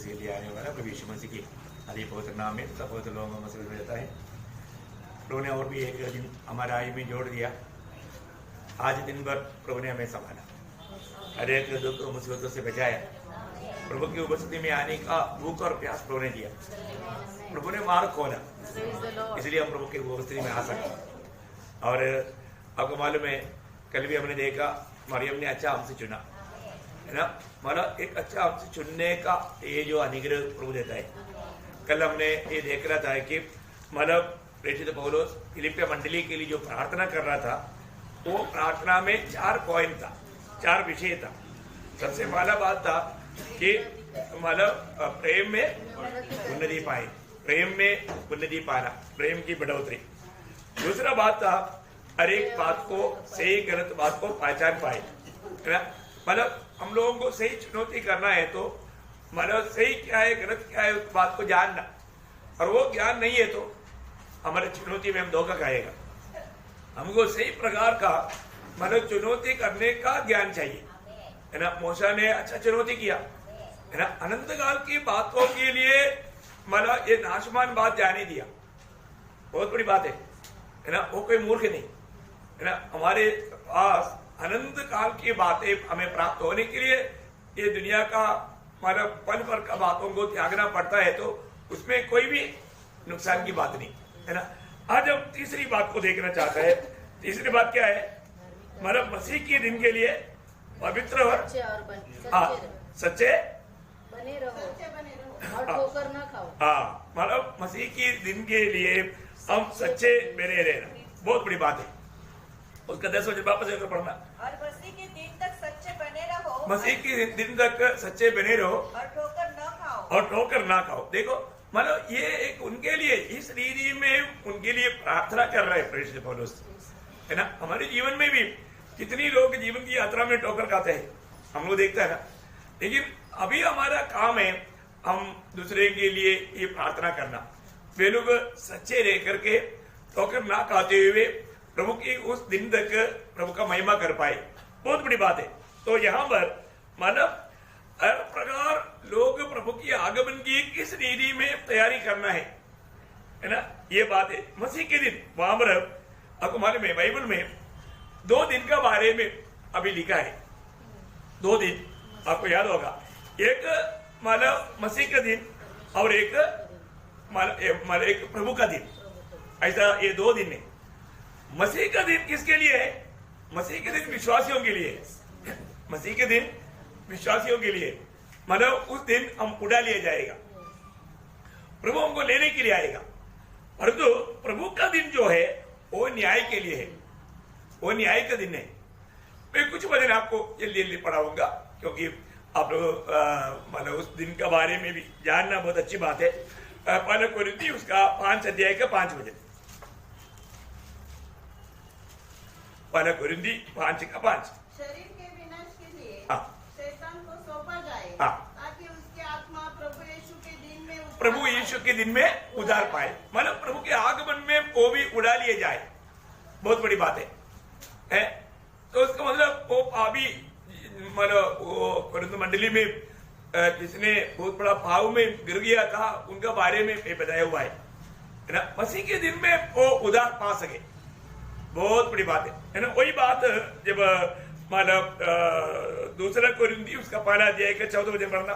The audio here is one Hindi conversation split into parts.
से लिए आने वाला प्रभु यीशु मसीह की आदि पवित्र नाम में सब पवित्र लोगों में मसीह रहता है। प्रभु ने और भी एक दिन हमारे आयु में जोड़ दिया। आज दिन भर प्रभु ने हमें संभाला, हर एक दुख मुसीबतों से बचाया। प्रभु की उपस्थिति में आने का भूख और प्यास प्रभु ने दिया। प्रभु ने मार्ग खोला, इसलिए हम प्रभु की उपस्थिति में आ सके। और आपको मालूम है, कल भी हमने देखा मरियम ने अच्छा हमसे चुना, है ना। मतलब एक अच्छा हमसे चुनने का ये जो अनुग्रह प्रभु देता है। कल हमने ये देख रहा था कि मतलब प्रेषित पौलुस फिलिप्पी मंडली के लिए जो प्रार्थना कर रहा था, वो प्रार्थना में 4 पॉइंट था, 4 विषय था। सबसे पहला बात था कि मतलब प्रेम में उन्नति पाए, प्रेम में उन्नति पाना, प्रेम की बढ़ोतरी। दूसरा बात था हर एक बात को, सही गलत बात को पहचान पाए, है ना। मतलब हम लोगों को सही चुनौती करना है तो मतलब सही क्या है गलत क्या है उस बात को जानना, और वो ज्ञान नहीं है तो हमारे चुनौती में हम धोखा खाएगा। हमको सही प्रकार का मतलब चुनौती करने का ज्ञान चाहिए, है ना। मूसा ने अच्छा चुनौती किया, है ना। अनंत काल की बातों के लिए मतलब ये नाशमान बात जाने दिया, बहुत बड़ी बात है ना। वो कोई मूर्ख नहीं, है ना। हमारे पास अनंत काल की बातें हमें प्राप्त होने के लिए ये दुनिया का मतलब पल भर का बातों को त्यागना पड़ता है, तो उसमें कोई भी नुकसान की बात नहीं, है ना। आज हम तीसरी बात को देखना चाहते हैं। तीसरी बात क्या है? मतलब मसीह के दिन के लिए पवित्र और सच्चे बने रहो और ठोकर ना खाओ। हाँ, मतलब मसीह के दिन के लिए हम सच्चे बने रहना, बहुत बड़ी बात है। उसका 10 वचन वापस एक पढ़ना। और मसीह के दिन तक सच्चे बने रहो, मसीह के दिन तक सच्चे बने रहो और ठोकर न खाओ, और ठोकर ना खाओ। देखो मतलब ये एक उनके लिए इस रीति में उनके लिए प्रार्थना कर रहे हैं प्रेषित पौलुस, है ना। हमारे जीवन में भी कितनी लोग जीवन की यात्रा में ठोकर खाते हैं, हम लोग देखते हैं ना। लेकिन अभी हमारा काम है हम दूसरे के लिए ये प्रार्थना करना, वे लोग सच्चे रह करके ठोकर ना खाते हुए प्रभु की उस दिन तक प्रभु का महिमा कर पाए, बहुत बड़ी बात है। तो यहाँ पर मानव हर प्रकार लोग प्रभु की आगमन की किस रीति में तैयारी करना है ना, ये बात है। मसीह के दिन वहां पर आपको मालूम है बाइबल में 2 दिन का बारे में अभी लिखा है। 2 दिन आपको याद होगा, एक मानव मसीह का दिन और एक प्रभु का दिन, ऐसा ये 2 दिन है। मसीह का दिन किसके लिए है? मसीह के दिन विश्वासियों के लिए है। मसीह के दिन विश्वासियों के लिए, मतलब उस दिन हम उड़ा लिया जाएगा, प्रभु हमको लेने के लिए आएगा। परंतु प्रभु का दिन जो है वो न्याय के लिए है, वो न्याय का दिन है। मैं कुछ वचन आपको जल्दी जल्दी पढ़ाऊंगा, क्योंकि आप लोग मतलब उस दिन के बारे में भी जानना बहुत अच्छी बात है। पहले कोरिन्थी उसका 5 अध्याय का 5 वचन, पहले कोरिन्थी 5 का 5। शरीर के विनाश के लिए शैतान को सौंपा जाए, ताकि उसकी आत्मा प्रभु यीशु के दिन में उधार पाए। मतलब प्रभु के आगमन में वो भी उड़ा लिए जाए, बहुत बड़ी बात है। तो उसका मतलब वो पापी मतलब वो कोरिन्थ मंडली में जिसने बहुत बड़ा पाव में गिर गया था, उनका बारे में बताया हुआ है ना। मसीह के दिन में वो उधार पा सके, बहुत बड़ी बात है ना। वही बात जब मतलब 2 कोरिन्थी उसका 1 अध्याय का 14 वचन पढ़ना।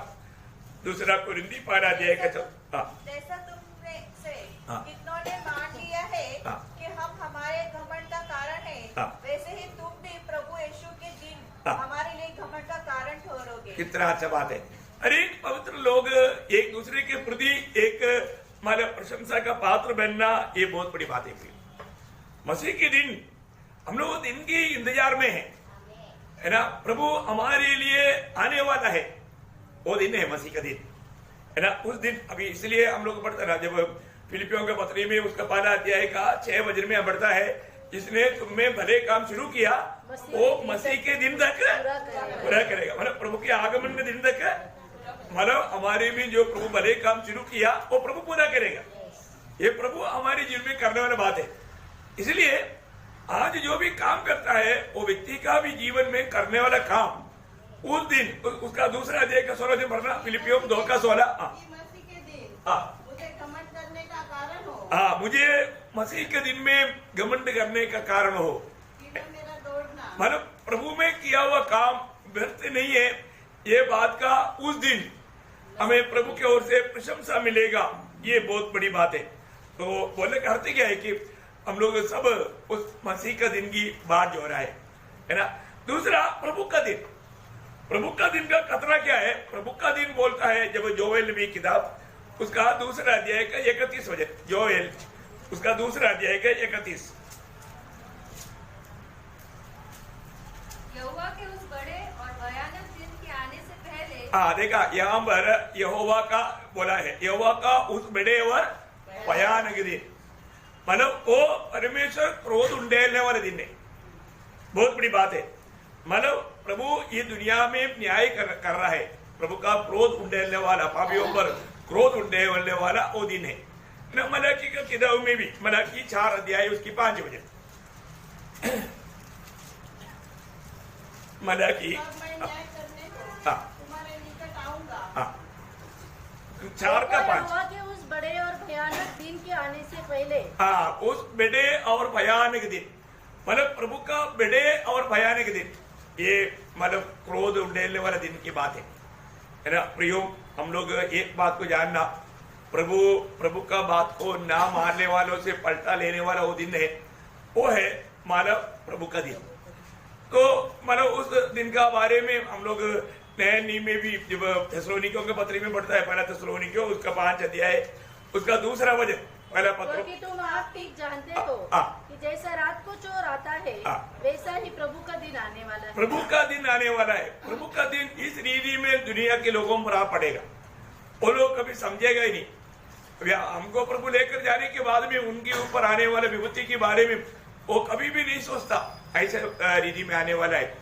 2 कोरिन्थी 1 अध्याय का 14। जैसा तुमने से कितनों ने मान लिया है कि हम हमारे घमंड का कारण है, वैसे ही तुम भी प्रभु यीशु के दिन हमारे लिए घमंड का कारण ठहरोगे। कितना अच्छा बात है। अरे पवित्र लोग एक दूसरे के प्रति एक मतलब प्रशंसा का पात्र बनना, ये बहुत बड़ी बात है। मसीह के दिन हम लोग दिन के इंतजार में है ना। प्रभु हमारे लिए आने वाला है, वो दिन है मसीह का दिन, है ना। उस दिन अभी इसलिए हम लोग पढ़ते ना, जब फिलिपियों के पत्री में उसका 1 अध्याय का 6 वचन में पढ़ता है, जिसने तुम में भले काम शुरू किया वो मसीह के दिन तक पूरा करेगा। मतलब प्रभु के आगमन के दिन तक मतलब हमारे में जो प्रभु भले काम शुरू किया वो प्रभु पूरा करेगा। ये प्रभु हमारे जीवन में करने वाली बात है। इसलिए आज जो भी काम करता है वो व्यक्ति का भी जीवन में करने वाला काम उस दिन उसका दूसरा अध्याय का 16 दिन पढ़ना, फिलिपियों 2 का 16। मसीह के दिन हाँ मुझे घमंड करने का कारण हो, हाँ, मुझे मसीह के दिन में घमंड करने का कारण हो। कि मेरा दौड़ना मतलब प्रभु में किया हुआ काम व्यर्थ नहीं है, ये बात का उस दिन हमें प्रभु की ओर से प्रशंसा मिलेगा, ये बहुत बड़ी बात है। तो बोलने का अर्थ क्या है कि हम लोग सब उस मसीह का दिन की बात जो हो रहा है ना। दूसरा प्रभु का दिन, प्रभु का दिन का खतरा क्या है? प्रभु का दिन बोलता है जब जोएल नबी किताब उसका दूसरा अध्याय का 31 वचन, जोएल उसका दूसरा अध्याय का 31। यहोवा के उस बड़े और भयानक दिन के आने से पहले, देखा यहाँ पर यहोवा का बोला है, यहोवा का उस बड़े और भयानक दिन, मतलब वो परमेश्वर क्रोध उंडेलने वाले दिन है। बहुत बड़ी बात है, मतलब प्रभु ये दुनिया में न्याय कर रहा है, प्रभु का क्रोध उंडेलने वाला, पापियों पर क्रोध उंडेलने वाला वो दिन है ना। मलाकी का किताब में भी, मलाकी 4 अध्याय उसकी 5 वचन, मलाकी तब मैं न्याय करने को हाँ। तुम्हारे निकट आऊंगा। 4 का 5। यहोवा के उस बड़े और भयानक दिन के आने से पहले, उस बड़े और भयानक दिन, मतलब प्रभु का बड़े और भयानक दिन, ये मतलब क्रोध उंडेलने वाला दिन की बात है ना। प्रियो, हम लोग एक बात को जानना, प्रभु का बात को ना मानने वालों से पलटा लेने वाला वो दिन है, वो है मानव प्रभु का दिन। तो मतलब उस दिन का बारे में हम लोग नए नियम में भी जब थिस्सलुनीकियों के पत्री में पढ़ता है, पहला थिस्सलुनीकियों उसका 5 अध्याय उसका दूसरा वचन, पहला पत्र, क्योंकि तुम आप ठीक जानते हो कि जैसा रात को चोर आता है वैसा ही प्रभु का दिन आने वाला है। प्रभु का दिन आने वाला है। प्रभु का दिन इस रीति में दुनिया के लोगों पर आ पड़ेगा, वो लोग कभी समझेगा ही नहीं। हमको प्रभु लेकर जाने के बाद में उनके ऊपर आने वाले विपत्ति के बारे में वो कभी भी नहीं सोचता, ऐसे रीति में आने वाला है।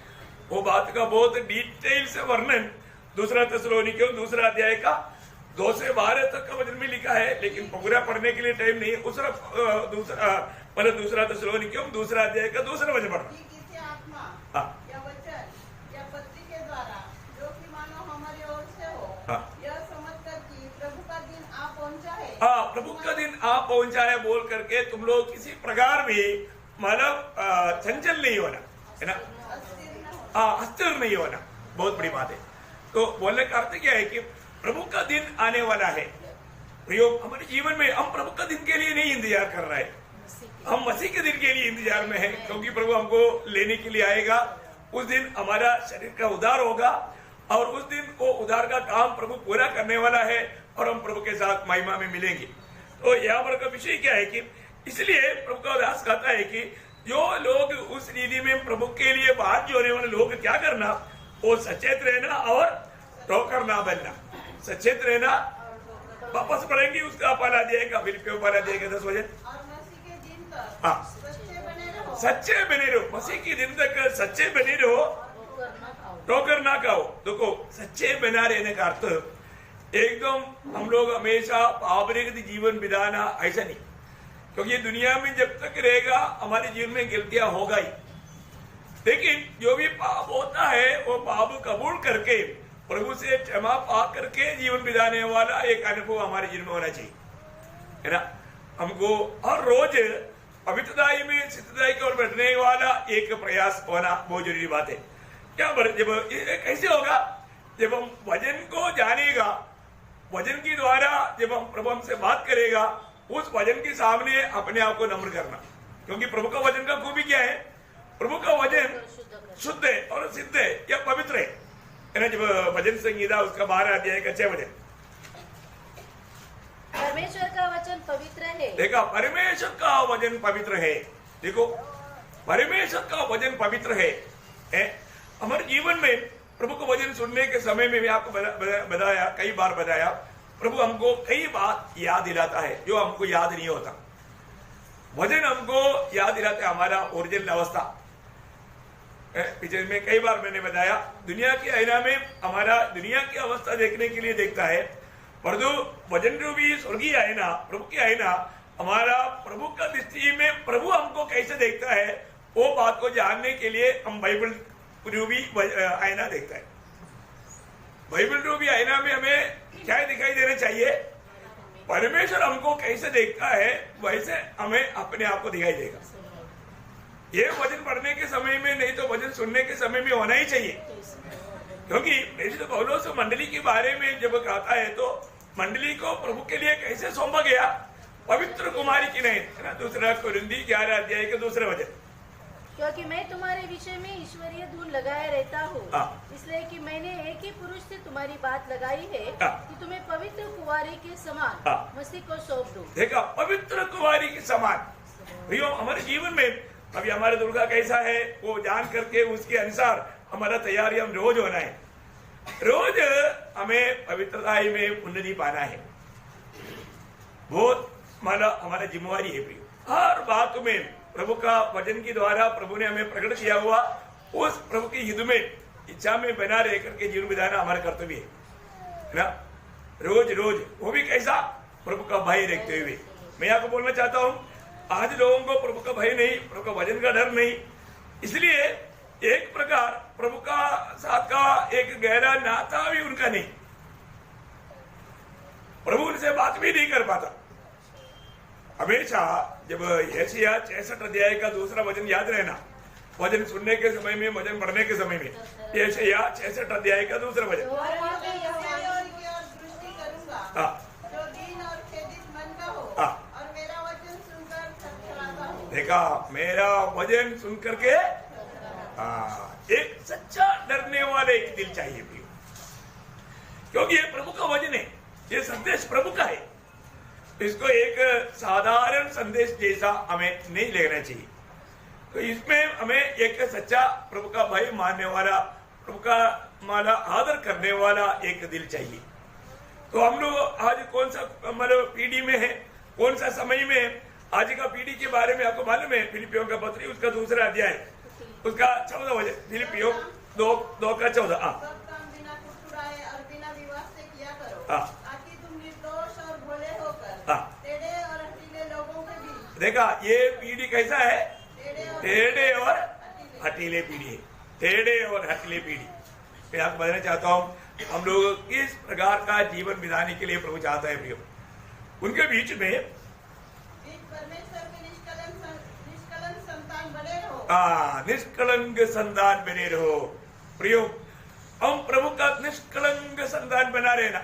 वो बात का बहुत डिटेल से वर्णन दूसरा थिस्सलुनीकियों दूसरा अध्याय का 2 से 12 तक का वचन में लिखा है, लेकिन पूरा पढ़ने के लिए टाइम नहीं है। दूसरा थिस्सलुनीकियों दूसरा अध्याय का दूसरा वचन पढ़ना। किसी आत्मा या वचन या पत्री के द्वारा जो कि मानो हमारी ओर से हो, यह समझकर कि प्रभु का दिन आ पहुंचा है। प्रभु का दिन आ पहुंचा है बोल करके तुम लोग किसी प्रकार भी मतलब चंचल नहीं होना है ना, अस्थिर नहीं होना, बहुत बड़ी बात है। तो बोलने का अर्थ क्या है कि प्रभु का दिन आने वाला है। प्रयोग हमारे जीवन में हम प्रभु का दिन के लिए नहीं इंतजार कर रहे हैं, हम मसीह के दिन के लिए इंतजार में है, क्योंकि प्रभु हमको लेने के लिए आएगा। उस दिन हमारा शरीर का उद्धार होगा और उस दिन वो उद्धार का काम प्रभु पूरा करने वाला है और हम प्रभु के साथ महिमा में मिलेंगे। तो यहाँ पर का विषय क्या है कि इसलिए प्रभु का दास कहता है कि जो लोग उस रीति में प्रभु के लिए बात जोड़ने वाले लोग क्या करना, वो सचेत रहना और ठोकर ना बनना। सचेत रहना, वापस पढ़ेंगे उसका पहला अध्याय का, फिलिपियों पहला अध्याय का 10 वचन। और मसीह के दिन तक हाँ, सच्चे बने रहो। सच्चे बने रहो, मसीह के दिन तक सच्चे बने रहो, ठोकर ना खाओ। देखो, सच्चे बना रहने का अर्थ एकदम हम लोग हमेशा पापरहित जीवन बिताना ऐसा नहीं, क्योंकि दुनिया में जब तक रहेगा हमारे जीवन में गलतियां होगा ही, लेकिन जो भी पाप होता है वो पाप कबूल करके प्रभु से क्षमा पा करके जीवन बिताने वाला एक अनुभव हमारे जीवन में होना चाहिए, है ना। हमको हर रोज पवित्रताई में सिद्धताई की ओर बढ़ने वाला एक प्रयास होना बहुत जरूरी बात है। क्या जब कैसे होगा, जब हम वचन को जानेगा, वचन के द्वारा जब हम प्रभु हमसे बात करेगा, उस वचन के सामने अपने आप को नम्र करना, क्योंकि प्रभु का वचन का खूबी क्या है, प्रभु का वचन शुद्ध है और सिद्ध है या पवित्र है ना। जब भजन संगीता उसका 12 अध्याय का 6 वचन, परमेश्वर का वचन पवित्र है। देखा, परमेश्वर का वचन पवित्र है। देखो, परमेश्वर का वचन पवित्र है। हमारे जीवन में प्रभु को वचन सुनने के समय में भी आपको बताया, कई बार बताया, प्रभु हमको कई बात याद दिलाता है जो हमको याद नहीं होता। वचन हमको याद दिलाता है हमारा ओरिजिनल अवस्था। पीछे में कई बार मैंने बताया, दुनिया के आईना में हमारा दुनिया की अवस्था देखने के लिए देखता है, परंतु वचन रूपी स्वर्गीय आईना, प्रभु की आईना, हमारा प्रभु का दृष्टि में प्रभु हमको कैसे देखता है, वो बात को जानने के लिए हम बाइबल रूपी आईना देखता है। बाइबल रूपी आईना में हमें क्या दिखाई देना चाहिए? परमेश्वर हमको कैसे देखता है वैसे हमें अपने आप को दिखाई देगा। ये वचन पढ़ने के समय में नहीं तो वचन सुनने के समय में होना ही चाहिए, क्योंकि मेरी तो पौलुस मंडली के बारे में जब कहता है तो मंडली को प्रभु के लिए कैसे सौंपा गया? पवित्र कुमारी की नहीं, है ना? 2 कोरिन्थी 11 अध्याय के 2 वचन, क्योंकि मैं तुम्हारे विषय में ईश्वरीय धूल लगाए रहता हूँ, इसलिए कि मैंने एक ही पुरुष से तुम्हारी बात लगाई है कि तुम्हें पवित्र कुंवारी के समान मसीह को सौंप दूं। देखा, पवित्र कुंवारी के समान। भैया हमारे जीवन में अभी हमारा दुर्गा कैसा है वो जान करके उसके अनुसार हमारा तैयारी हम रोज होना है। रोज हमें पवित्रता में उन्नति पाना है, बहुत हमारा जिम्मेवारी है। हर बात में प्रभु का वचन के द्वारा प्रभु ने हमें प्रकट किया हुआ उस प्रभु की युद्ध में इच्छा में बना रह करके जीवन बिताना हमारा कर्तव्य है ना। रोज रोज वो भी कैसा? प्रभु का भय रखते हुए। मैं आपको बोलना चाहता हूँ, आज लोगों को प्रभु का भय नहीं, प्रभु का वचन का डर नहीं, इसलिए एक प्रकार प्रभु का साथ का एक गहरा नाता भी उनका नहीं, प्रभु उनसे बात भी नहीं कर पाता। हमेशा जब यशायाह 66 अध्याय का 2 वचन याद रहना, वचन सुनने के समय में, वचन पढ़ने के समय में, यशायाह 66 अध्याय का 2 वचन। देखा, मेरा वचन सुन करके एक सच्चा डरने वाले एक दिल चाहिए भी, क्योंकि ये प्रभु का वचन है, ये संदेश प्रभु का है। इसको एक साधारण संदेश जैसा हमें नहीं लेना चाहिए, तो इसमें हमें एक सच्चा प्रभु का भय मानने वाला, प्रभु का माना आदर करने वाला एक दिल चाहिए। तो हम लोग आज कौन सा मतलब पीढ़ी में है, कौन सा समय में है? आज का पीढ़ी के बारे में आपको मालूम है, फिलिपियों का पत्री उसका 2 अध्याय उसका 14 वचन, फिलिपियों 2 का 14। देखा, ये पीढ़ी कैसा है? टेढ़े और हटीले पीढ़ी है, टेढ़े और हटीले पीढ़ी। मैं आपको बताना चाहता हूँ हम लोग किस प्रकार का जीवन बिताने के लिए प्रभु चाहता है प्रियो। उनके बीच में निष्कलंक संतान बने रहो प्रियो। हम प्रभु का निष्कलंक संतान बना रहना।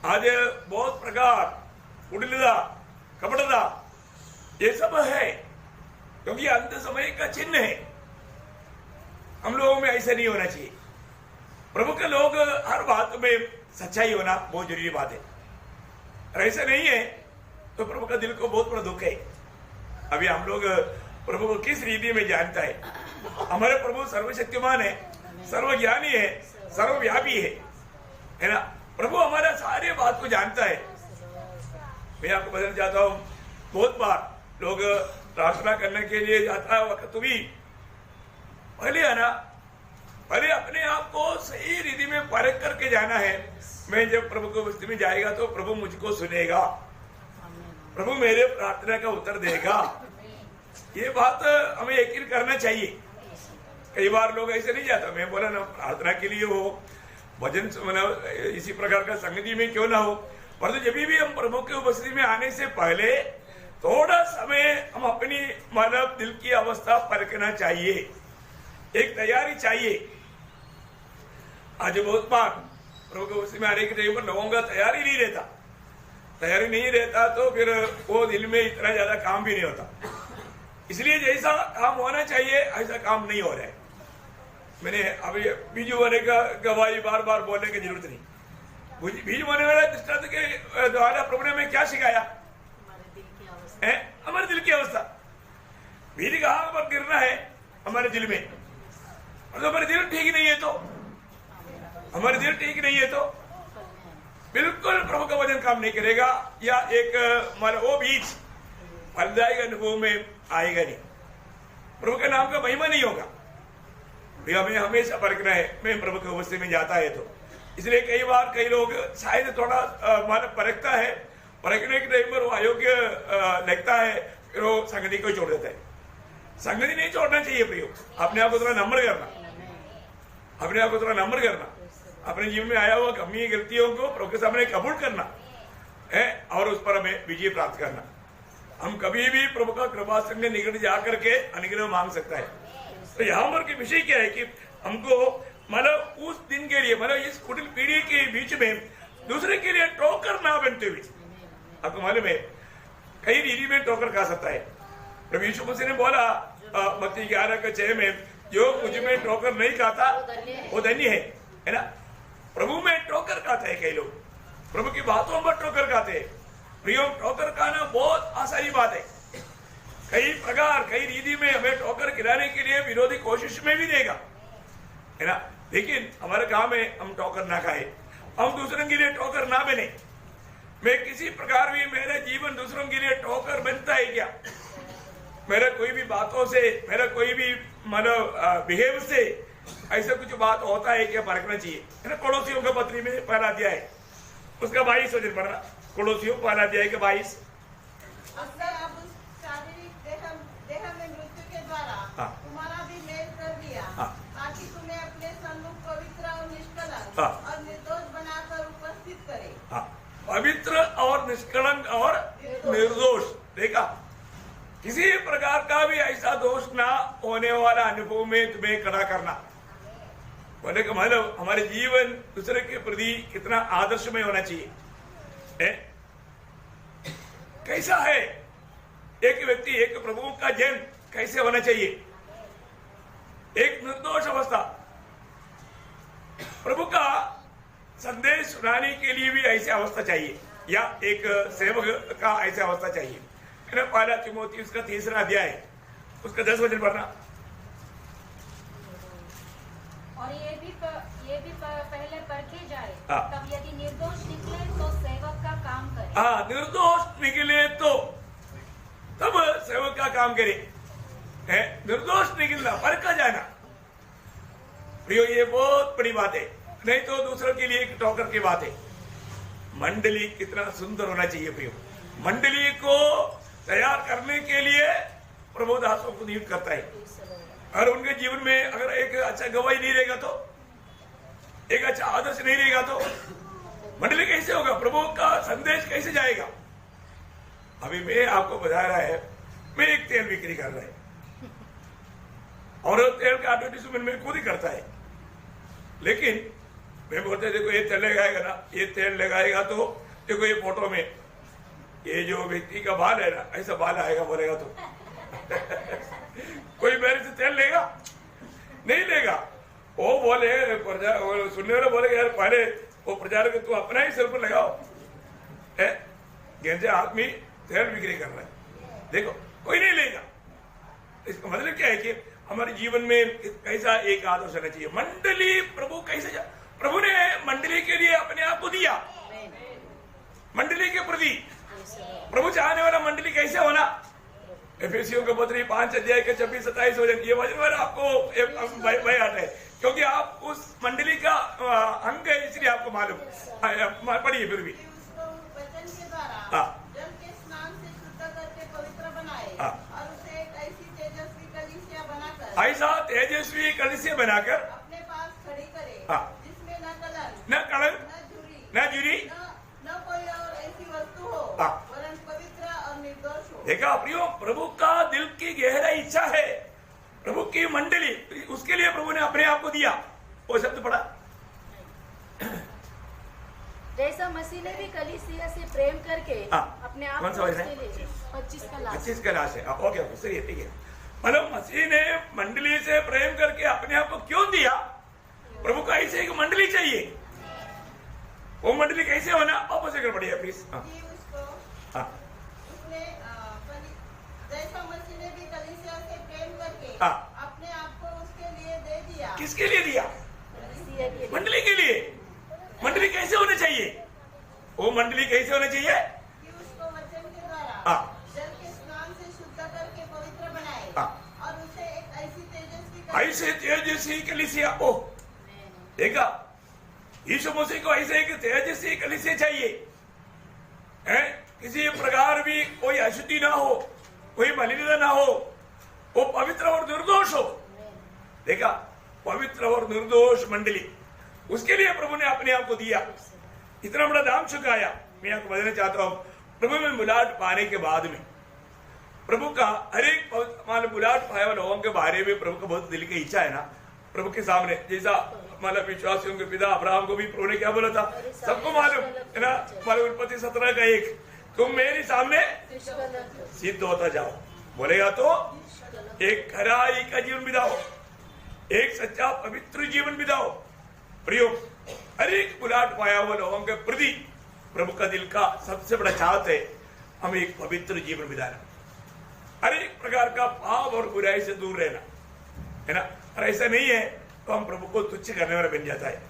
आज बहुत प्रकार उड़लदा कपड़दा ये सब है, क्योंकि अंत समय का चिन्ह है। हम लोगों में ऐसा नहीं होना चाहिए। प्रभु के लोग हर बात में सच्चाई होना बहुत जरूरी बात है। ऐसा नहीं है तो प्रभु का दिल को बहुत बड़ा दुख है। अभी हम लोग प्रभु को किस रीति में जानता है? हमारे प्रभु सर्वशक्तिमान है, सर्वज्ञानी है, सर्वव्यापी है ना। प्रभु हमारा सारे बात को जानता है। मैं आपको बताना चाहता हूँ, बहुत बार लोग प्रार्थना करने के लिए जाता है वक्त भी पहले है ना, पहले अपने आप को सही रीति में परख करके जाना है। मैं जब प्रभु को बस्ती में जाएगा तो प्रभु मुझको सुनेगा, प्रभु मेरे प्रार्थना का उत्तर देगा। ये बात हमें यकीन करना चाहिए। कई बार लोग ऐसे नहीं जाता, मैं बोला ना प्रार्थना के लिए हो, भजन मतलब इसी प्रकार का संगति में क्यों ना हो, परंतु जब भी हम प्रभु के उपस्थिति में आने से पहले थोड़ा समय हम अपनी मानव दिल की अवस्था परखना चाहिए, एक तैयारी चाहिए। आज बहुत बार प्रभु के उपस्थिति में आने के टाइम पर लोगों का तैयारी नहीं रहता तो फिर वो दिल में इतना ज्यादा काम भी नहीं होता। इसलिए जैसा काम होना चाहिए ऐसा काम नहीं हो रहा है। मैंने अभी बीजू होने का गवाही बार बार बोलने की जरूरत नहीं। बीज होने वाला दृष्टांत के द्वारा प्रभु ने हमें क्या सिखाया? हमारे दिल की अवस्था। बीज कहाँ पर गिरना है? हमारे दिल में। और हमारे दिल ठीक नहीं है तो, हमारे दिल ठीक नहीं है तो बिल्कुल प्रभु का वचन काम नहीं करेगा, या एक वो बीज फलदायक अनुभव में आएगा नहीं, प्रभु के नाम का महिमा नहीं होगा। हमें हमेशा परखना है। मैं प्रभु के उपस्थिति में जाता है तो इसलिए कई बार कई लोग शायद थोड़ा मानव परखता है, परखने के टाइम पर वो अयोग्य लगता है, फिर वो संगति को छोड़ देता है। संगति नहीं छोड़ना चाहिए प्रियो। अपने आप को थोड़ा नम्र करना, अपने आप को थोड़ा नम्र करना। अपने जीवन में आया हुआ कमी गलतियों को प्रभु के सामने कबूल करना है और उस पर हमें विजय प्राप्त करना। हम कभी भी प्रभु का कृपा संग निकट जा करके अनुग्रह मांग सकता है। तो यहाँ पर की विषय क्या है कि हमको मतलब उस दिन के लिए मतलब इस कुटिल पीढ़ी के बीच में दूसरे के लिए टोकर ना बनते हुए, आपको मालूम है कई रीति में टोकर खा सकता है। प्रभु यीशु मसीह ने बोला मत्ती 11:6 में, जो मुझ में टोकर नहीं खाता वो धन्य है ना। प्रभु में टोकर खाते हैं कई लोग, प्रभु की बातों पर टोकर खाते हैं। प्रियो, टोकर खाना बहुत आसानी बात है। कई प्रकार कई रीति में हमें टोकर गिराने के लिए विरोधी कोशिश में भी देगा, है ना। लेकिन हमारा काम है हम टोकर ना खाए, हम दूसरों के लिए टोकर ना बने। मैं किसी प्रकार भी मेरा जीवन दूसरों के लिए टोकर बनता है क्या? मेरा कोई भी बातों से, मेरा कोई भी मतलब बिहेव से ऐसा कुछ बात होता है क्या? परखना चाहिए, है ना। पड़ोसियों का पत्री में पहला अध्याय है, उसका 22 वचन पढ़ना। पड़ोसियों पहला अध्याय का 22। देह में मृत्यु के द्वारा तुम्हारा भी मेल कर दिया, ताकि तुम्हें अपने सन्मुख पवित्र और निष्कलंक और निर्दोष बनाकर उपस्थित करे। पवित्र और निष्कलंक और निर्दोष। देखा, किसी प्रकार का भी ऐसा दोष ना होने वाला अनुभव में तुम्हें खड़ा करना। बोले कि मतलब हमारे जीवन दूसरे के प्रति कितना आदर्शमय होना चाहिए है? कैसा है एक व्यक्ति, एक प्रभु का जन कैसे होना चाहिए? एक निर्दोष अवस्था। प्रभु का संदेश सुनाने के लिए भी ऐसी अवस्था चाहिए, या एक सेवक का ऐसी अवस्था चाहिए। पहला तिमोथी उसका 3 अध्याय उसका 10 वचन पढ़ना। और ये भी पहले परखे जाए, तब यदि निर्दोष निकले तो सेवक का काम करे। निर्दोष निकले तो तब सेवक का काम करे, है। निर्दोष निकलना, परखा जाना। प्रियो, ये बहुत बड़ी बात है, नहीं तो दूसरों के लिए एक टोकर की बात है। मंडली कितना सुंदर होना चाहिए प्रियो। मंडली को तैयार करने के लिए प्रभु दासों को नियुक्त करता है, और उनके जीवन में अगर एक अच्छा गवाही नहीं रहेगा तो, एक अच्छा आदर्श नहीं रहेगा तो मंडली कैसे होगा? प्रभु का संदेश कैसे जाएगा? अभी मैं आपको बता रहा है, मैं एक तेल बिक्री कर रहा है और तेल का एडवर्टीजमेंट में खुद ही करता है। लेकिन मैं बोलते देखो ये तेल लगाएगा ना, ये तेल लगाएगा तो देखो ये फोटो में ये जो व्यक्ति का बाल है ना, ऐसा बाल आएगा बोलेगा तो कोई मेरे से तेल लेगा? नहीं लेगा। वो बोले सुनने वाले बोले यार पहले वो प्रचारक तू अपना ही सिर पर लगाओ, है। गेंजे आदमी तेल बिक्री कर रहा है, देखो कोई नहीं लेगा। इसका मतलब क्या है कि हमारे जीवन में कैसा एक आदर्श होना चाहिए। मंडली प्रभु कैसे प्रभु ने मंडली के लिए अपने आप को दिया। मंडली के प्रति प्रभु चाहने वाला मंडली कैसे होना? एफेसियों के पत्री 5 अध्याय के 26-27 वचन, ये वचन आपको भय आता है, क्योंकि आप उस मंडली का अंग है, इसलिए आपको मालूम। पढ़िए फिर भी। वचन के द्वारा जल के स्नान से शुद्ध करके पवित्र बनाए, और उसे एक ऐसी तेजस्वी कलीसिया बनाकर, ऐसा तेजस्वी कलीसिया बनाकर अपने पास खड़ी करे, जिसमें न कलंक न जुरी न कोई और ऐसी वस्तु हो, वरन पवित्र और निर्दोष हो। देखा प्रियो, प्रभु का दिल की गहरी इच्छा है, प्रभु की मंडली, उसके लिए प्रभु ने अपने आप को दिया। वो शब्द पढ़ा, जैसा मसीह ने भी कलीसिया से प्रेम करके अपने आप को उसके लिए 25 का लाश है। ओके, सही, ठीक है। मतलब मसीह ने मंडली से प्रेम करके अपने आप को क्यों दिया? प्रभु का ऐसे एक मंडली चाहिए। वो मंडली कैसे होना? वापस एक बढ़िया प्लीज। जैसा मसीह ने भी कलीसिया से प्रेम करके अपने आप को उसके लिए दे दिया। किसके लिए दिया? मंडली के लिए। मंडली कैसे होनी चाहिए? वो मंडली कैसे होनी चाहिए? कि उसको वचन के द्वारा जल के स्नान से शुद्ध करके पवित्र बनाए, और उसे एक ऐसी तेजस्वी कलीसिया। ओ देखा, यीशु मसीह को ऐसे एक तेजस्वी कलीसिया चाहिए, है। किसी प्रकार भी कोई अशुद्धि ना हो, कोई मलिनता ना हो, वो पवित्र और निर्दोष हो। देखा, पवित्र और निर्दोष मंडली, उसके लिए प्रभु ने अपने आप को दिया, इतना बड़ा दाम चुकाया। मैं आपको बताना चाहता हूँ, प्रभु में बुलाहट पाने के बाद में प्रभु का हर एक बुलाहट पाए वाले लोगों के बारे में प्रभु का बहुत दिल की इच्छा है ना, प्रभु के सामने। जैसा मतलब विश्वासियों के पिता अब्राहम को भी प्रभु ने क्या बोला था, सबको मालूम है ना, हमारे उत्पत्ति 17 का 1, तुम मेरे सामने सिद्ध होता जाओ। बोलेगा तो एक खराई का जीवन बिताओ, एक सच्चा पवित्र जीवन बिताओ। प्रियो, हर एक बुलाहट पाया हुआ लोगों के प्रति प्रभु का दिल का सबसे बड़ा चाहत है हम एक पवित्र जीवन बिताना, हर एक प्रकार का पाप और बुराई से दूर रहना, है ना। और ऐसा नहीं है तो हम प्रभु को तुच्छ करने वाला बन जाता है,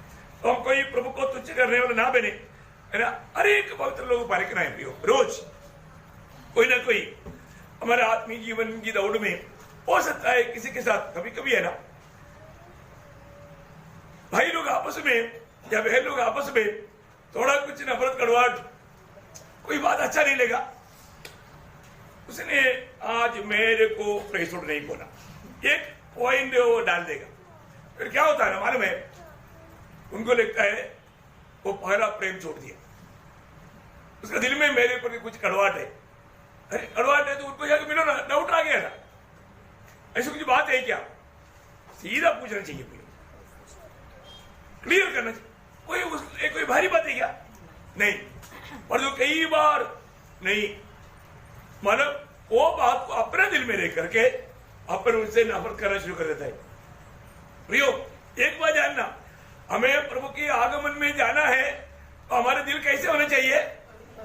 तो हम कोई प्रभु को तुच्छ करने वाला ना बने, है ना। हर एक पवित्र लोग पारिकना है प्रियो, रोज कोई ना कोई हमारे आत्मीय जीवन की दौड़ में हो सकता है किसी के साथ कभी कभी, है ना, भाई लोग आपस में या बहन लोग आपस में थोड़ा कुछ नफरत कड़वाहट, कोई बात अच्छा नहीं लगा, उसने आज मेरे को प्रेसुड नहीं बोला, एक पॉइंट वो डाल देगा, फिर क्या होता है ना मालूम है, उनको लगता है वो पहला प्रेम छोड़ दिया, उसका दिल में मेरे पर कुछ कड़वाहट है। अरे कड़वाहट है तो उनको जाकर मिलो ना, डाउट आ गया ना, ऐसी कुछ बात है क्या, सीधा पूछना चाहिए, क्लियर करना चाहिए। कोई भारी बात है क्या, नहीं, पर जो कई बार नहीं, मतलब वो बात को अपने दिल में लेकर के अपन उनसे नफरत करना शुरू कर देता है। प्रियो, एक बात जानना, हमें प्रभु के आगमन में जाना है तो हमारे दिल कैसे होने चाहिए,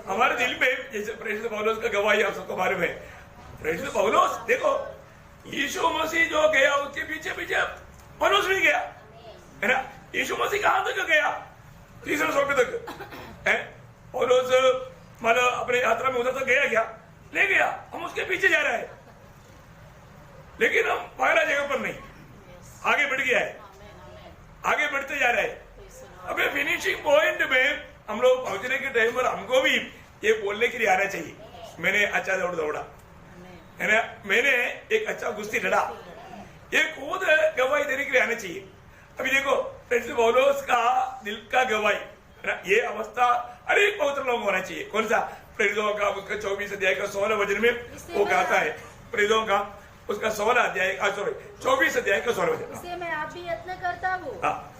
हमारे दिल में जैसे प्रेषित पौलुस का गवाही आप सबको बारे में, प्रेषित पौलुस देखो, यीशु मसीह जो गया उसके पीछे पीछे पौलुस भी गया, है ना। यीशु मसीह कहां तक गया, तीसरे स्वर्ग तक है। पौलुस मतलब अपने यात्रा में उधर तक गया क्या, ले गया, हम उसके पीछे जा रहे हैं, लेकिन हम पहला जगह पर नहीं, आगे बढ़ गया है, आगे बढ़ते जा रहे हैं। अबे फिनिशिंग पॉइंट में हम लोग पहुंचने के टाइम पर हमको भी ये बोलने के लिए आना चाहिए, मैंने अच्छा दौड़ा, है ना, मैंने एक अच्छा कुश्ती लड़ा, ये खुद गवाही देने के लिए आना चाहिए। अभी देखो पौलुस का दिल का गवाही, है ना, ये अवस्था हर एक पवित्र लोग होना चाहिए। कौन सा, प्रेरितों का उसका 24 अध्याय का 16 वचन में वो कहता है, प्रेरितों का उसका 16 अध्याय 24 अध्याय का 16 वचन, इसलिए मैं आप भी यत्न करता हूँ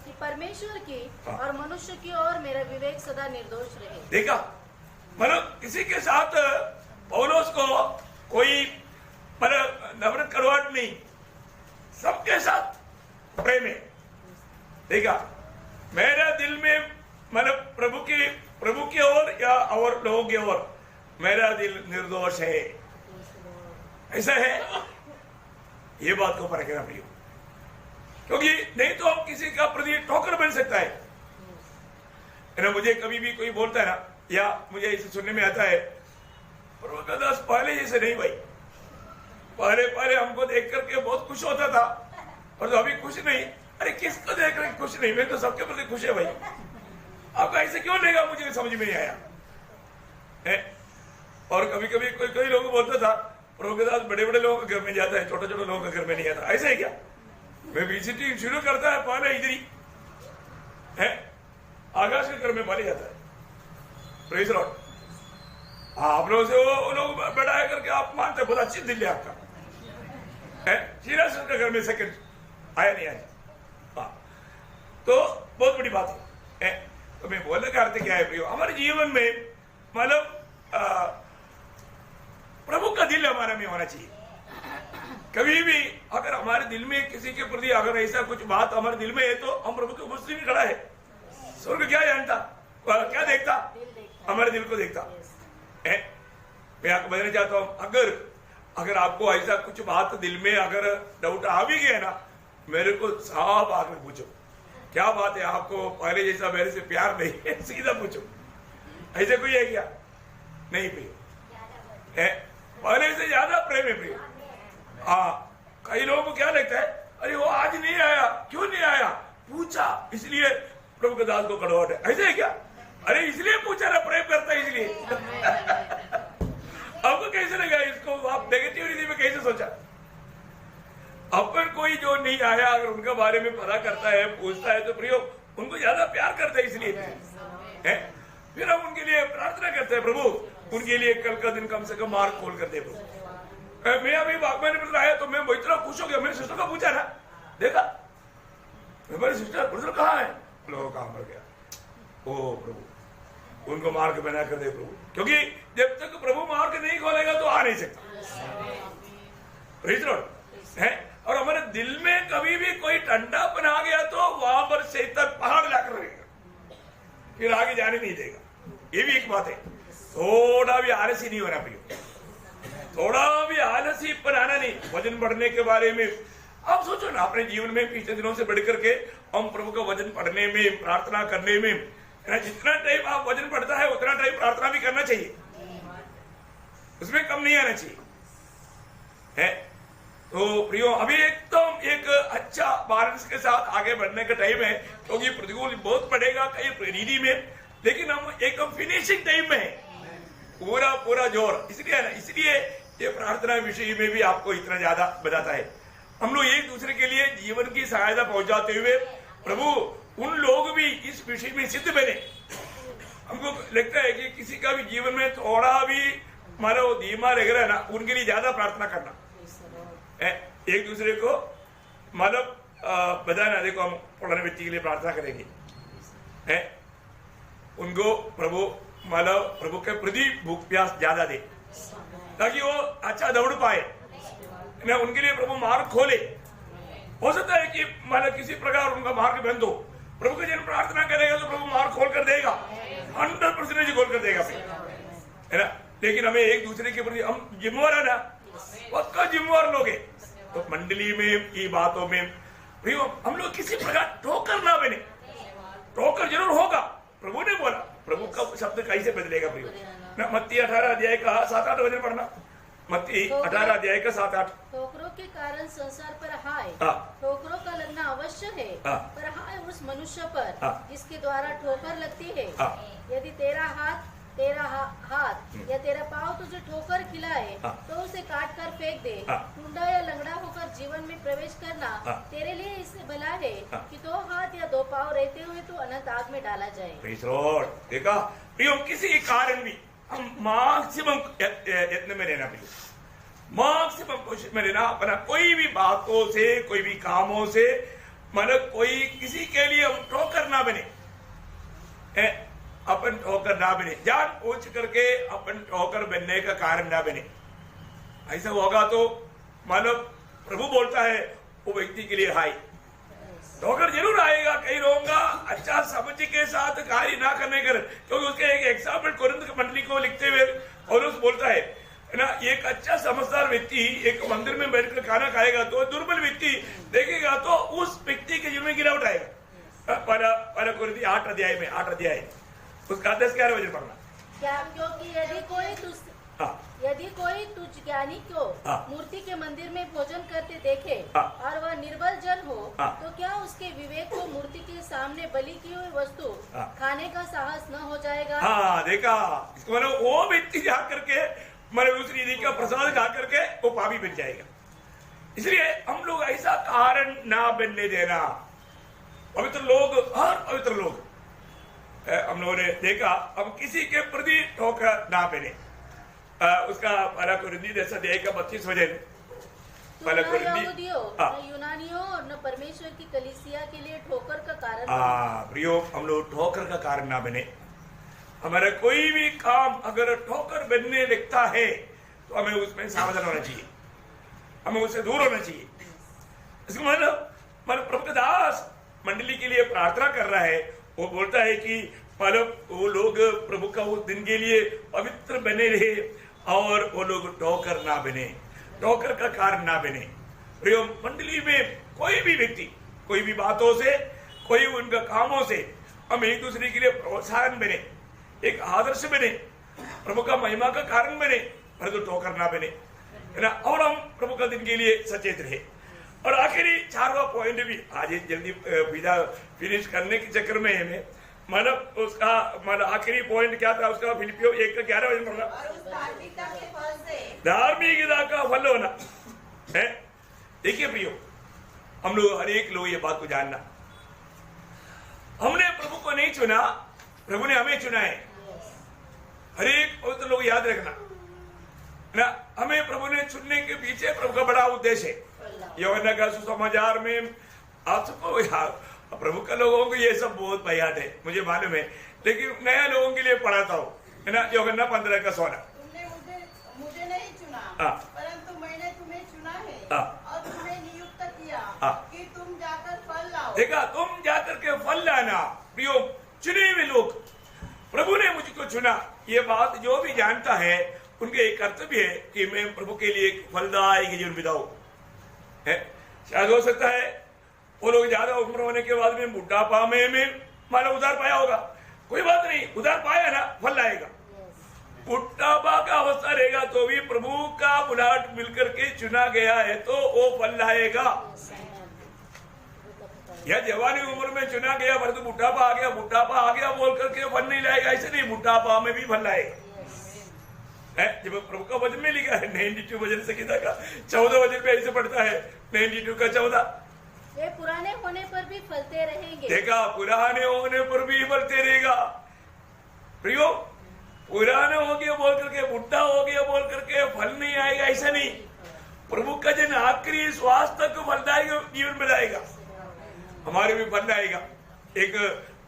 कि परमेश्वर की और मनुष्य की ओर मेरा विवेक सदा निर्दोष रहे। देखा, मतलब किसी के साथ पौलुस को कोई मतलब नफरत कड़वाहट नहीं, सबके साथ प्रेम है। देखा, मेरा दिल में मतलब प्रभु की ओर या और लोगों की ओर मेरा दिल निर्दोष है, ऐसा है, ये बात को परखना प्रियो, क्योंकि नहीं तो हम किसी का प्रति ठोकर बन सकता है ना। मुझे कभी भी कोई बोलता है ना, या मुझे इसे सुनने में आता है, दास पहले जैसे नहीं भाई, पहले हमको देख करके बहुत खुश होता था, और तो अभी खुश नहीं। अरे किसको देख करके खुश नहीं, मैं तो सबके प्रति खुश है भाई, आपको ऐसे क्यों लेगा, मुझे समझ में नहीं आया है। और कभी कभी कोई लोग बोलता था, प्रभु के दास बड़े बड़े लोगों के घर में जाता है, छोटे छोटे लोगों के घर में नहीं आता, ऐसा है क्या। मैं विजिटिंग शुरू करता है पहले इधर ही है, आकाश के घर में पहले जाता है, प्रेज लॉर्ड। आप लोगों से वो लोग बैठा करके आप मानते बहुत अच्छी दिल है आपका है, सीधा से उसके घर में सेकंड आया नहीं आया, हाँ, तो बहुत बड़ी बात है। तो मैं बोलने का अर्थ क्या है प्रियो, हमारे जीवन में मतलब प्रभु का दिल हमारे में होना चाहिए। कभी भी अगर हमारे दिल में किसी के प्रति अगर ऐसा कुछ बात हमारे दिल में है तो हम प्रभु के उपस्थिति में खड़ा है। स्वर्ग क्या जानता, क्या देखता, हमारे दिल को देखता है। मैं आपको बताना चाहता हूं, अगर आपको ऐसा कुछ बात दिल में अगर डाउट आ भी गया ना, मेरे को साफ आकर पूछो क्या बात है, आपको पहले जैसा मेरे से प्यार नहीं है, सीधा पूछो। ऐसे कोई है क्या, नहीं प्रिय है, पहले से ज्यादा प्रेम है प्रिय। हाँ, कई लोगों को क्या लगता है, अरे वो आज नहीं आया, क्यों नहीं आया, पूछा इसलिए प्रभु के दास को कड़वाहट है, ऐसे है क्या, अरे इसलिए पूछा ना, प्रेम करता है इसलिए। आपको कैसे लगा इसको, आप नेगेटिविटी में कैसे सोचा। अपन कोई जो नहीं आया अगर उनके बारे में पता करता है, पूछता है, तो प्रियो उनको ज्यादा प्यार करते हैं, इसलिए है। फिर हम उनके लिए प्रार्थना करते हैं, प्रभु उनके लिए कल का दिन कम से कम मार्ग खोल कर दे प्रभु। मैं अभी वाकमैन में आया तो मैं इतना खुश हो गया, मेरी सिस्टर का पूछा ना, देखा मेरी सिस्टर ब्रदर कहाँ है, लोगों काम कर गया। ओ प्रभु उनको मार्ग बना कर दे प्रभु, क्योंकि जब तक प्रभु मार्ग नहीं खोलेगा तो आ नहीं सकता है। और हमारे दिल में कभी भी कोई ठंडापन आ गया तो वहां पर शैतान पहाड़ लाकर रहेगा, फिर आगे जाने नहीं देगा। ये भी एक बात है, थोड़ा भी आलसी नहीं होना प्रिय, थोड़ा भी आलसी बनाना नहीं। वजन बढ़ने के बारे में आप सोचो ना, अपने जीवन में पिछले दिनों से बढ़कर के हम प्रभु का वजन पढ़ने में, प्रार्थना करने में, जितना टाइम आप वजन पढ़ता है उतना टाइम प्रार्थना भी करना चाहिए, उसमें कम नहीं आना चाहिए है। तो प्रियो अभी एकदम एक अच्छा बैलेंस के साथ आगे बढ़ने का टाइम है, क्योंकि प्रतिकूल बहुत पड़ेगा कई रीति में, लेकिन हम एक फिनिशिंग टाइम में है, पूरा पूरा जोर। इसलिए ये प्रार्थना विषय में भी आपको इतना ज्यादा बताता है। हम लोग एक दूसरे के लिए जीवन की सहायता पहुंचाते हुए प्रभु उन लोग भी इस विषय में सिद्ध बने। हमको लगता है कि किसी का भी जीवन में थोड़ा भी हमारा वो धीमा रहेगा ना, उनके लिए ज्यादा प्रार्थना करना, एक दूसरे को मतलब बताना। देखो हम पढ़ने व्यक्ति के लिए प्रार्थना करेंगे है, उनको प्रभु मतलब प्रभु के प्रति भूख प्यास ज्यादा दे ताकि वो अच्छा दौड़ पाए ना, उनके लिए प्रभु मार्ग खोले। हो सकता है कि मतलब किसी प्रकार उनका मार्ग बंद हो, प्रभु के जन प्रार्थना करेगा तो प्रभु मार्ग खोल कर देगा, 100% खोल कर देगा है ना। लेकिन हमें एक दूसरे के प्रति हम जिम्मेवार है ना, पक्का जिम्मेवार लोग हैं। तो मंडली में की बातों में हम लोग किसी प्रकार ठोकर ना बने, ठोकर जरूर होगा, प्रभु ने बोला। प्रभु का शब्द कैसे बदलेगा प्रियो ना, मत्ती 18 अध्याय का 7-8 वचन पढ़ना, मत्ती 18 अध्याय का 7-8। ठोकरों के कारण संसार पर हाय, ठोकरों का लगना अवश्य है, पर हाय उस मनुष्य पर जिसके द्वारा ठोकर लगती है। यदि तेरा हाथ या तेरा पाँव तुझे ठोकर खिलाए तो उसे काट कर फेंक दे। टुंडा या लंगड़ा होकर जीवन में प्रवेश करना तेरे लिए इससे भला है कि 2 हाथ या 2 पाँव रहते हुए तो अनंत आग में डाला जाए। देखा प्रियो, किसी कारण भी हम मैक्सिमम यत्न में रहना प्रियो, मैक्सिमम कोशिश में रहना, अपना कोई भी बातों से कोई भी कामों से मतलब कोई किसी के लिए हम ठोकर ना बने, अपन ठोकर ना बने, जान पूछ करके अपन ठोकर बनने का कारण ना बने। ऐसा होगा तो मतलब प्रभु बोलता है वो व्यक्ति के लिए हाय, ठोकर जरूर आएगा, कहीं रहूंगा अच्छा समझ के साथ कार्य ना करने कर, क्योंकि उसके एक एग्जाम्पल कुरिन्थ की मंडली को लिखते हुए पौलुस बोलता है ना, एक अच्छा समझदार व्यक्ति एक मंदिर में बैठकर खाना खाएगा तो दुर्बल व्यक्ति देखेगा तो उस व्यक्ति के जीवन में गिरावट आएगा। पहला कुरिन्थ 8 अध्याय उसका 10-11 वचन पढ़ना। क्या क्योंकि यदि कोई तुझ ज्ञानी को मूर्ति के मंदिर में भोजन करते देखे और वह निर्बल जन हो तो क्या उसके विवेक को मूर्ति के सामने बलि की हुई वस्तु खाने का साहस न हो जाएगा? हाँ देखा, मतलब वो व्यक्ति जा करके मतलब उस रीति का प्रसाद खा करके वो पापी बन जाएगा। इसलिए हम लोग ऐसा कारण ना बनने देना। पवित्र लोग, हर पवित्र लोग हम लोगों ने देखा, हम किसी के प्रति ठोकर ना बने। उसका पहला कुरिन्थी 10 अध्याय का 32 वचन, पहला कुरिन्थी यूनानियों और न परमेश्वर की कलीसिया के लिए ठोकर का कारण। प्रियो, हम लोग ठोकर का कारण ना बने। हमारा कोई भी काम अगर ठोकर बनने लगता है तो हमें उसमें सावधान होना चाहिए, हमें उससे दूर होना चाहिए। इसका मतलब प्रभु दास मंडली के लिए प्रार्थना कर रहा है, वो बोलता है कि मतलब वो लोग प्रभु का उस दिन के लिए पवित्र बने रहे और वो लोग ठोकर ना बने, ठोकर का कारण ना बने। प्रियो, मंडली में कोई भी व्यक्ति कोई भी बातों से, कोई उनका कामों से हम एक दूसरे के लिए प्रोत्साहन बने, एक आदर्श बने, प्रभु का महिमा का कारण बने, परंतु ठोकर ना बने, है ना। और हम प्रभु का दिन के लिए सचेत रहे। और आखिरी 4वां पॉइंट भी आज जल्दी फिनिश करने के चक्कर में हमें मतलब उसका मतलब आखिरी पॉइंट क्या था उसका, फिलिपियों 1:11 वचन पढ़ना, धार्मिकता का फल होना है। देखिए प्रियो, हम लोग हर एक लोग ये बात को जानना, हमने प्रभु को नहीं चुना, प्रभु ने हमें चुना है। हर एक पवित्र लोग याद रखना ना, हमें प्रभु ने चुनने के पीछे प्रभु का बड़ा उद्देश्य है। यूहन्ना का सुसमाचार में आप सबको प्रभु का लोगों को ये सब बहुत बयान है, मुझे मालूम है, लेकिन नया लोगों के लिए पढ़ाता हूँ, है ना। यूहन्ना 15:16 तुमने मुझे नहीं चुना, परंतु मैंने तुम्हें चुना है और तुम्हें नियुक्त किया कि तुम जाकर फल लाओ। देखा, तुम जाकर के फल लाना। प्रियो, चुने हुए लोग, प्रभु ने मुझको चुना, ये बात जो भी जानता है उनके एक कर्तव्य है कि मैं प्रभु के लिए फलदायी जीवन बिताऊं। शायद हो सकता है वो लोग ज्यादा उम्र होने के बाद में बुढ़ापा में मानो उधार पाया होगा, कोई बात नहीं, उधार पाया ना, फल लाएगा। बुढ़ापा का अवस्था रहेगा तो भी प्रभु का बुलाहट मिलकर के चुना गया है तो वो फल लाएगा। या जवानी उम्र में चुना गया परंतु बुढ़ापा आ गया बोल करके फल नहीं लाएगा, ऐसे नहीं, बुढ़ापा में भी फल लाएगा। जब प्रभु का वचन में लिखा है 92 वचन संहिता का 14 वचन पे ऐसे पढ़ता है, 92 का 14, वे पुराने होने पर भी फलते रहेंगे। देखा, पुराने होने पर भी फलते रहेगा। प्रियो, पुराने हो गए बोल करके, बुढ़ा हो गया बोल करके फल नहीं आएगा, ऐसा नहीं। प्रभु का जन आखिरी श्वास तक फलदायक जीवन बनाएगा, हमारे भी फल आएगा। एक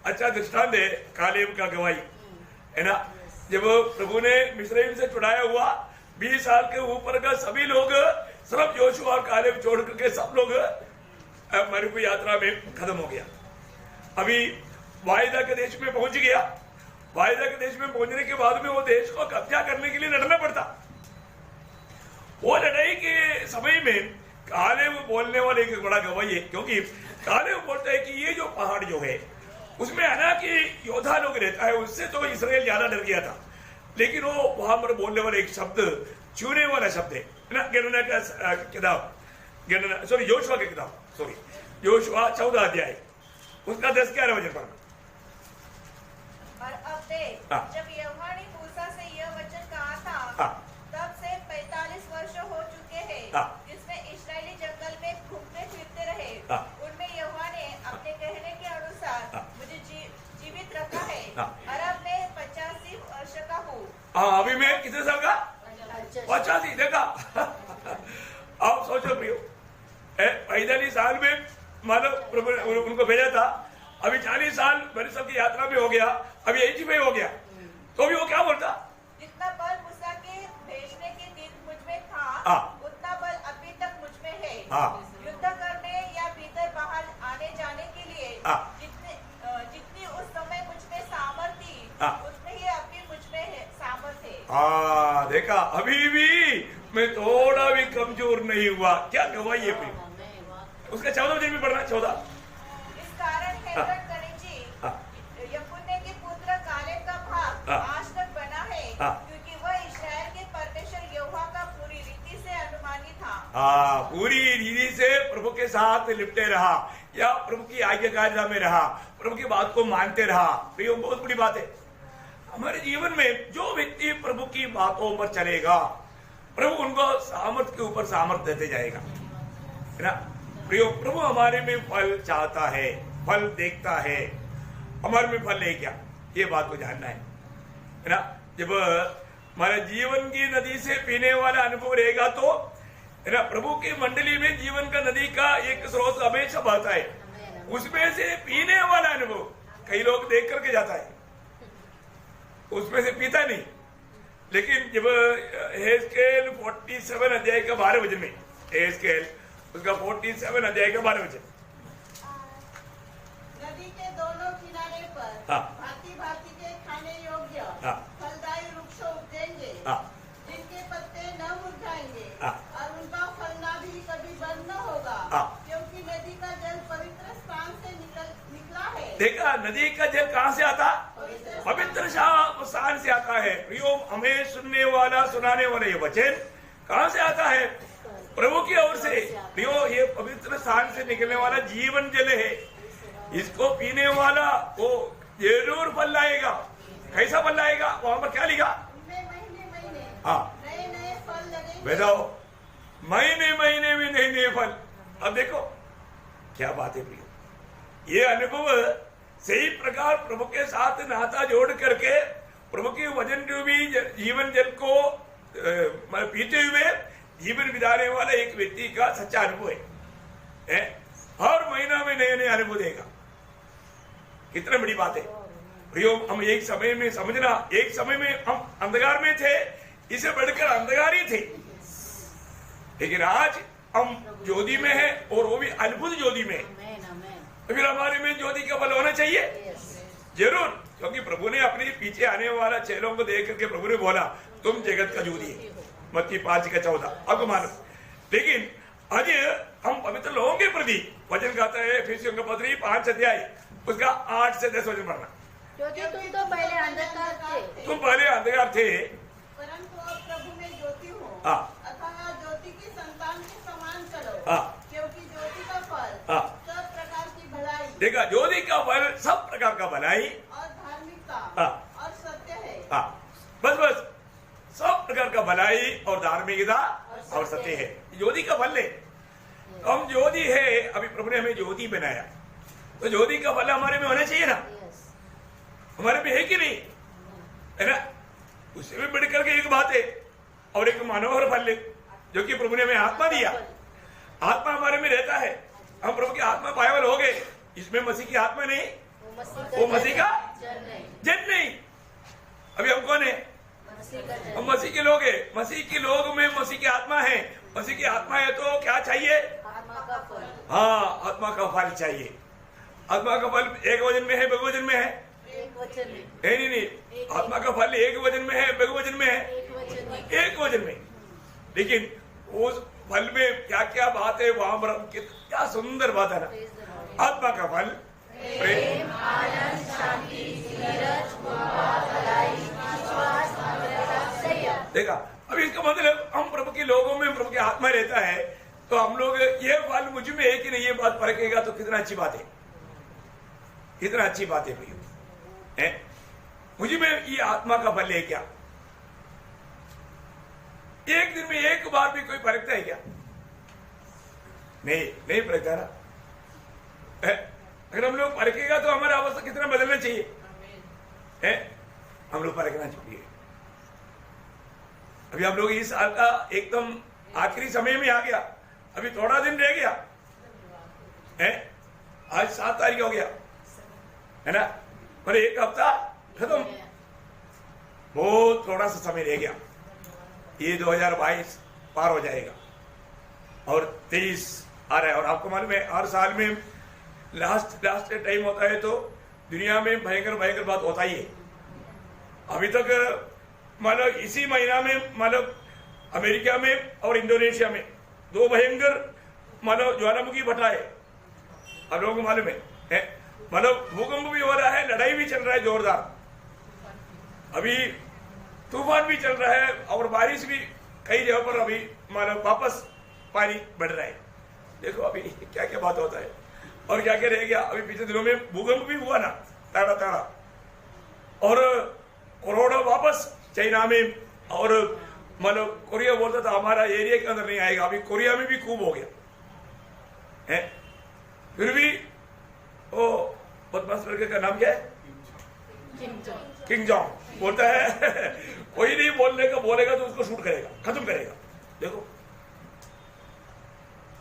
अच्छा दृष्टांत है कालेब का गवाही, है ना। जब प्रभु ने मिस्रईम से छुड़ाया हुआ 20 साल के ऊपर का सभी लोग, सिर्फ योशुआ और कालेब छोड़ करके सब लोग मरुभूमि यात्रा में खत्म हो गया। अभी वायदा के देश में पहुंच गया। वायदा के देश में पहुंचने के बाद में वो देश को कब्जा करने के लिए लड़ना पड़ता। वो लड़ाई के समय में कालेब बोलने वाले एक बड़ा गवाही है, क्योंकि कालेब बोलता है कि ये जो पहाड़ जो है उसमें अना कि योद्धा लोग रहता है, उससे तो इस्राएल ज्यादा डर गया था। लेकिन वो वहां पर बोलने वाला एक शब्द, चुने वाला शब्द है ना। गणना का किताब, गणना सॉरी योशुआ की किताब, सॉरी योशुआ 14 अध्याय उसका 10-11 वचन पढ़ना। और अब देख, जब यहोवा ने मूसा से यह वचन कहा था, तब से 45 वर्ष हो चुके हैं जिसमें इस्राएली जंगल में घूमते फिरते रहे। उनमें यहोवा ने अपने कहने के अनुसार मुझे जीवित रखा है और अब मैं 85 वर्ष का हूँ। अभी मैं कितने साल का? 85। देखा, आप सोचो प्रियो, 45 साल में मानो प्रभु उनको भेजा था, अभी 40 साल बरिसों की यात्रा में हो गया, अभी 85 हो गया, तो भी वो क्या बोलता? जितना बल मूसा के भेजने के दिन मुझ में था, उतना बल अभी तक मुझ में है। युद्ध करने या भीतर बाहर आने जाने के लिए जितनी उस समय मुझ में सामर्थ थी, उतनी ही अभी मुझ में सामर्थ है। देखा, अभी भी मैं थोड़ा भी कमजोर नहीं हुआ। क्या गवाही है प्रिय? उसका 14 दिन भी पढ़ना, 14। इस कारण हेब्रोन कनिजी यफुन्ने के पुत्र कालेब का भाग आज तक बना है, क्योंकि वह इस्राएल के परमेश्वर यहोवा का पूरी रीति से अनुमानी था। पूरी रीति से प्रभु के साथ लिपटे रहा या प्रभु की आज्ञाकारिता में रहा, प्रभु की बात को मानते रहा। प्रियो, बहुत बड़ी बात है हमारे जीवन में। जो व्यक्ति प्रभु की बातों पर चलेगा, प्रभु उनको सामर्थ के ऊपर सामर्थ देते जाएगा, है ना। प्रियो, प्रभु हमारे में फल चाहता है, फल देखता है, हमारे में फल नहीं क्या, ये बात को जानना है ना। जब हमारे जीवन की नदी से पीने वाला अनुभव रहेगा तो, है ना, प्रभु की मंडली में जीवन का नदी का एक स्रोत हमेशा बहता है, उसमें से पीने वाला अनुभव कई लोग देख करके जाता है, उसमें से पीता नहीं। लेकिन जब हेस्केल 47 अध्याय का 12 वचन में, हेस्केल उसका 47 अध्याय का 12 वचन, नदी के दोनों किनारे पर भांति भांति के खाने योग्य फलदायी वृक्ष उपजेंगे, जिनके पत्ते न मुरझाएंगे और उनका फलना भी कभी बंद न होगा, क्योंकि नदी का जल पवित्र स्थान से निकला है। देखा, नदी का जल कहाँ से आता? पवित्र स्थान से आता है। प्रियो, हमें सुनने वाला, सुनाने वाला ये वचन कहाँ से आता है? प्रभु की ओर से। प्रियो, ये पवित्र स्थान से निकलने वाला जीवन जल है, इसको पीने वाला वो जरूर फल लाएगा। कैसा फल लाएगा? वहां पर क्या लिखा? नए नए फल लगेंगे। बताओ, महीने महीने में नए नए फल। अब देखो क्या बात है प्रियो, ये अनुभव सही प्रकार प्रभु के साथ नाता जोड़ करके प्रभु के वचन रूपी जीवन जल को पीते हुए जीवन बिताने वाला एक व्यक्ति का सच्चा अनुभव है। हर महीना में नए नए अनुभव देगा। कितना बड़ी बात है प्रियो। हम एक समय में समझना, एक समय में हम अंधकार में थे, इसे बढ़कर अंधकार ही थे, लेकिन आज हम ज्योति में है और वो भी अद्भुत ज्योति में। फिर हमारे में ज्योति का बल होना चाहिए जरूर, क्योंकि प्रभु ने अपने पीछे आने वाला चेलों को देख करके प्रभु ने बोला तुम जगत का ज्योति है, मत्ती 5:14 आपको मालूम। लेकिन आज हम पवित्र लोगों के प्रति वचन कहता है फिर पत्री 5 अध्याय उसका 8 से 10 वचन पढ़ना। क्योंकि तुम तो पहले अंधकार थे, तुम पहले अंधकार थे, परंतु अब प्रभु में ज्योति हो, हाँ, अतः ज्योति की संतान के समान चलो, हाँ, क्योंकि ज्योति का फल हाँ, सब प्रकार की भलाई, देखा ज्योति का फल सब प्रकार का भलाई और धार्मिकता, हाँ, और सत्य है। हाँ, बस सब प्रकार का भलाई और धार्मिकता और सत्य है, ज्योति का फल है। हम ज्योति है, अभी प्रभु ने हमें ज्योति बनाया, तो ज्योति का फल हमारे में होना चाहिए ना, हमारे में है कि नहीं, है ना। उससे भी बढ़ करके एक बात है और एक मनोहर फल है जो कि प्रभु ने हमें आत्मा दिया। आत्मा हमारे में रहता है, हम प्रभु की आत्मा पायवल हो गए। इसमें मसीह की आत्मा नहीं, वो मसीह का जन नहीं। अभी हम कौन है? हम मसीह के लोग है। मसीह के लोग में मसीह की आत्मा है। मसीह की आत्मा है तो क्या चाहिए? हाँ, आत्मा का फल चाहिए। आत्मा का फल एक वचन में है, बहुवचन में है? नहीं, आत्मा का फल एक वचन में है, बहुवचन में है? एक वचन में। लेकिन उस फल में क्या क्या बात है वहां पर, क्या सुंदर बात है ना। आत्मा का फल प्रेम, आनंद, शांति, धीरज, भलाई, विश्वास, नम्रता। देखा, अब इसका मतलब हम प्रभु के लोगों में प्रभु की आत्मा रहता है तो हम लोग ये फल मुझ में है कि नहीं, ये बात परखेगा तो कितना अच्छी बात है, कितना अच्छी बात है भैया। मुझ में ये आत्मा का फल है क्या? एक दिन में एक बार भी कोई परखता है क्या? नहीं परखता ना। अगर हम लोग परखेगा तो हमारा अवस्था कितना बदलना चाहिए, हम लोग परखना चाहिए। अभी हम लोग इस साल का एकदम आखिरी समय में आ गया, अभी थोड़ा दिन रह गया है। आज 7 तारीख हो गया है ना, पर एक हफ्ता खत्म, बहुत थोड़ा सा समय रह गया। ये 2022 पार हो जाएगा और 23 आ रहा है। और आपको मालूम है हर साल में लास्ट टाइम होता है तो दुनिया में भयंकर बात होता ही है। अभी तक मतलब इसी महीना में मतलब अमेरिका में और इंडोनेशिया में 2 भयंकर मतलब ज्वालामुखी फटा है। आप लोगों को मालूम है मतलब भूकंप भी हो रहा है, लड़ाई भी चल रहा है जोरदार, अभी तूफान भी चल रहा है और बारिश भी कई जगह पर अभी मतलब वापस पानी बढ़ रहा है। देखो अभी क्या क्या बात होता है और क्या क्या रह गया। अभी पिछले दिनों में भूकंप भी हुआ ना, ताड़ा और कोरोना वापस चाइना में, और मतलब कोरिया बोलता था हमारा एरिया के अंदर नहीं आएगा, अभी कोरिया में भी खूब हो गया है। फिर भी वो बदमाश लड़के का नाम क्या है? किंग जॉन्ग बोलता है कोई नहीं बोलेगा तो उसको शूट करेगा, खत्म करेगा। देखो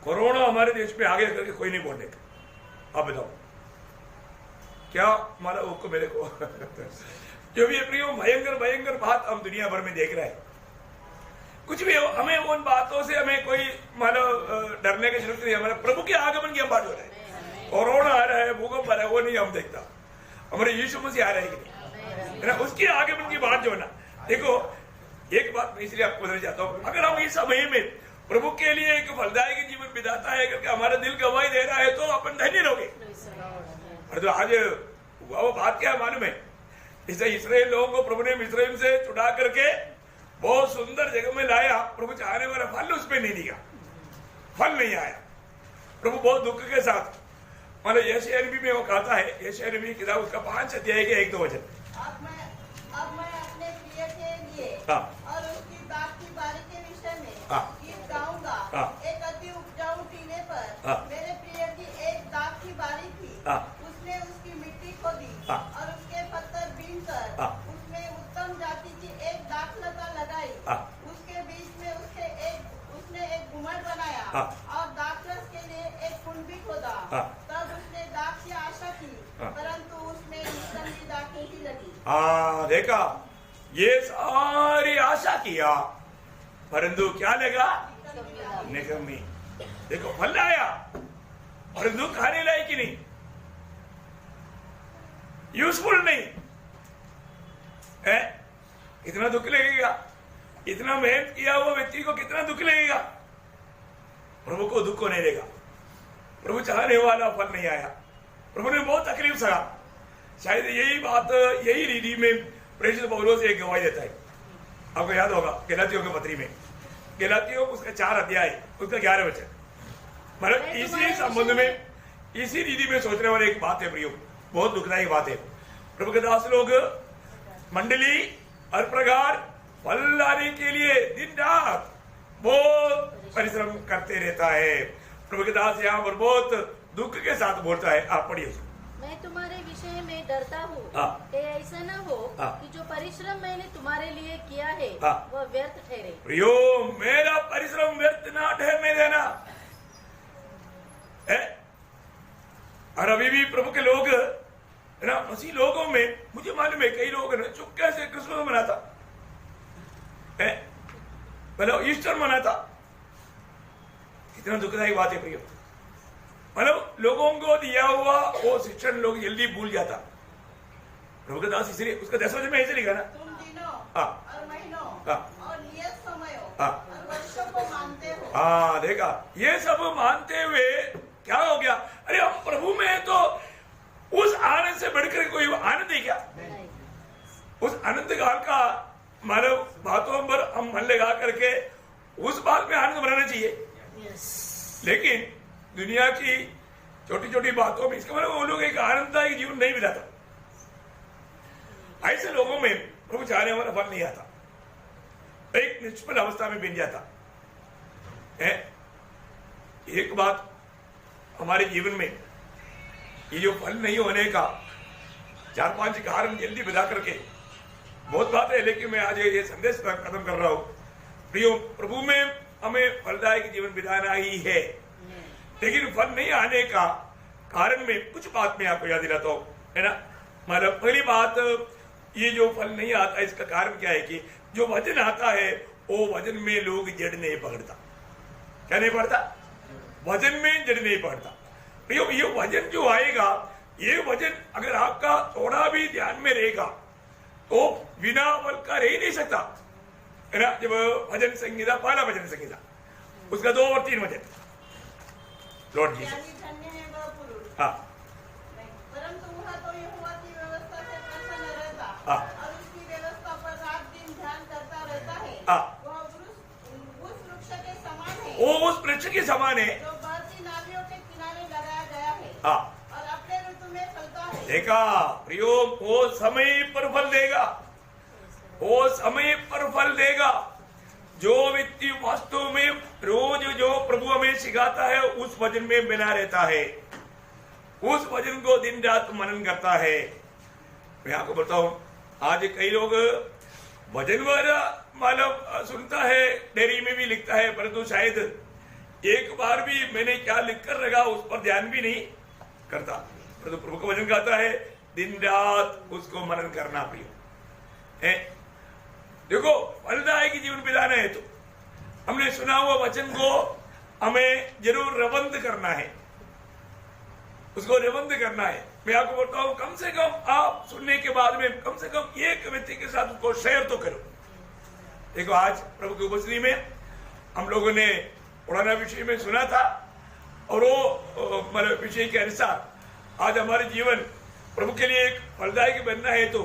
कोरोना हमारे देश में आगे करके कोई नहीं बोलने का। आप बताओ क्या माला उसको मेरे को जो भी भयंकर बात हम दुनिया भर में देख रहे हैं। कुछ भी हो, हमें उन बातों से हमें कोई मतलब डरने की जरूरत नहीं। हमारे प्रभु के आगमन की हम बात हो रहे हैं। कोरोना आ रहा है, भूकंप आ रहा है, वो नहीं हम देखता। हमारे यीशु मसीह आ रहे हैं कि नहीं, है ना, उसके आगमन की बात जो है ना। देखो एक बात मैं इसलिए आपको बताना चाहता हूँ, अगर हम इस समय में प्रभु के लिए एक फलदायक जीवन बिताता है करके हमारा दिल गवाही दे रहा है तो अपन धन्य लोगे। और तो आज वो बात क्या मालूम है, इसे इस्राएल लोगों को प्रभु ने मिस्रैम से छुड़ा करके बहुत सुंदर जगह में लाया। प्रभु चाहने वाला फल उसमें नहीं दिया, फल नहीं आया। प्रभु बहुत दुख के साथ मतलब यशायाह नबी में वो कहता है, यशायाह नबी की किताब उसका 5 अध्याय के 1-2 वचन। अब मैं अपने प्रिय के लिए और उसकी दाख की बारी के विषय में गीत गाऊंगा। एक अति उपजाऊ टीले पर मेरे प्रिय की एक दाख की बारी थी, उसने उसकी मिट्टी खोद ये सारी आशा किया, परंतु क्या लगा? निकम्मी। देखो फल आया, परंतु खाने लायक ही नहीं, यूजफुल नहीं है। कितना दुख लगेगा, इतना मेहनत किया हुआ व्यक्ति को कितना दुख लगेगा। प्रभु को दुख को नहीं देगा, प्रभु चाहने वाला फल नहीं आया, प्रभु ने बहुत तकलीफ सहा। शायद यही बात, यही रीति में प्रेषित पौलुस एक गवाही देता है। आपको याद होगा गलातियों के पत्री में, गलातियों उसका 4 अध्याय उसका 11 वचन, मतलब इसी संबंध में, इसी रीति में सोचने वाली एक बात है प्रियो, बहुत दुखदायक बात है। प्रभु के दास लोग मंडली हर प्रकार फल लाने के लिए दिन रात बहुत परिश्रम करते रहता है। प्रभु के दास यहाँ पर बहुत दुख के साथ बोलता है। आप पढ़िए। मैं तुम्हारे विषय में डरता हूँ कि ऐसा न हो कि जो परिश्रम मैंने तुम्हारे लिए किया है वह व्यर्थ ठहरे। प्रियो, मेरा परिश्रम व्यर्थ ना ठहरने देना है। और अभी भी प्रभु के लोग है ना, मसीह लोगों में मुझे मालूम है कई लोग ना चुपके से क्रिसमस मनाता है, मतलब ईस्टर मनाता। कितना दुखदायक बात है प्रियो, मतलब लोगों को दिया हुआ वो शिक्षण लोग जल्दी भूल जाता। प्रभु के दास इसलिए उसका 10 वचन में ऐसे लिखा ना, तुम दिनों हाँ और महीनों हाँ और नियत समयों हाँ और वर्षों को मानते हो। हाँ, देखा, ये सब मानते हुए क्या हो गया? अरे हम प्रभु में है तो उस आनंद से बढ़कर कोई आनंद है क्या? उस आनंद काल का मानव बातों पर हम मन लगा करके उस बात में आनंद बनाना चाहिए। लेकिन दुनिया की छोटी छोटी बातों में, इसका मतलब वो लोग एक आनंददायक जीवन नहीं बिताता। ऐसे लोगों में प्रभु चाहने वाला फल नहीं आता, एक निष्फल अवस्था में बन जाता है। एक बात हमारे जीवन में ये जो फल नहीं होने का 4-5 कारण जल्दी बता करके बहुत बात है, लेकिन मैं आज ये संदेश खत्म कर रहा हूं। प्रियो, प्रभु में हमें फलदायक जीवन बिताना ही है, लेकिन फल नहीं आने का कारण में कुछ बात मैं आपको याद दिलाता हूं, है ना। मतलब पहली बात, ये जो फल नहीं आता इसका कारण क्या है कि जो वजन आता है वो वजन में लोग जड़ नहीं पकड़ता। क्या नहीं पड़ता? वजन में जड़ नहीं पड़ता। प्रियो, ये वजन जो आएगा, ये वजन अगर आपका थोड़ा भी ध्यान में रहेगा तो बिना फल का रह ही नहीं सकता, है ना। जब भजन संगीता, पहला भजन संगीता, उसका 2 और 3 वचन, लॉर्ड जीसस, धन्य है वह पुरुष, हाँ, परंतु वह तो यहोवा की व्यवस्था से प्रसन्न रहता हाँ, और उसकी व्यवस्था पर रात दिन ध्यान करता रहता है। हाँ, वह उस वृक्ष के समान है, वो उस वृक्ष के समान है जो बहती नालियों के किनारे लगाया गया है, हाँ। और अपने ऋतु में फलता है। देखा प्रियो, वो समय पर फल देगा, वो समय पर फल देगा। जो व्यक्ति वास्तव में रोज जो प्रभु हमें सिखाता है उस वचन में बना रहता है, उस वचन को दिन रात मनन करता है। मैं आपको बताऊं, आज कई लोग वचन मतलब सुनता है, डेयरी में भी लिखता है, परंतु शायद एक बार भी मैंने क्या लिख कर रखा उस पर ध्यान भी नहीं करता। परंतु प्रभु का वचन कहता है दिन रात उसको मनन करना प्रिय है। देखो, फलदायक जीवन बिताना है तो हमने सुना हुआ वचन को हमें जरूर रवंद करना है, उसको रवंद करना है। मैं आपको बोलता हूं, कम से कम आप सुनने के बाद में कम से कम एक व्यक्ति के साथ उसको शेयर तो करो। देखो, आज प्रभु की उपस्थिति में हम लोगों ने पुराना विषय में सुना था, और वो मतलब विषय के अनुसार आज हमारे जीवन प्रभु के लिए एक फलदायक बनना है तो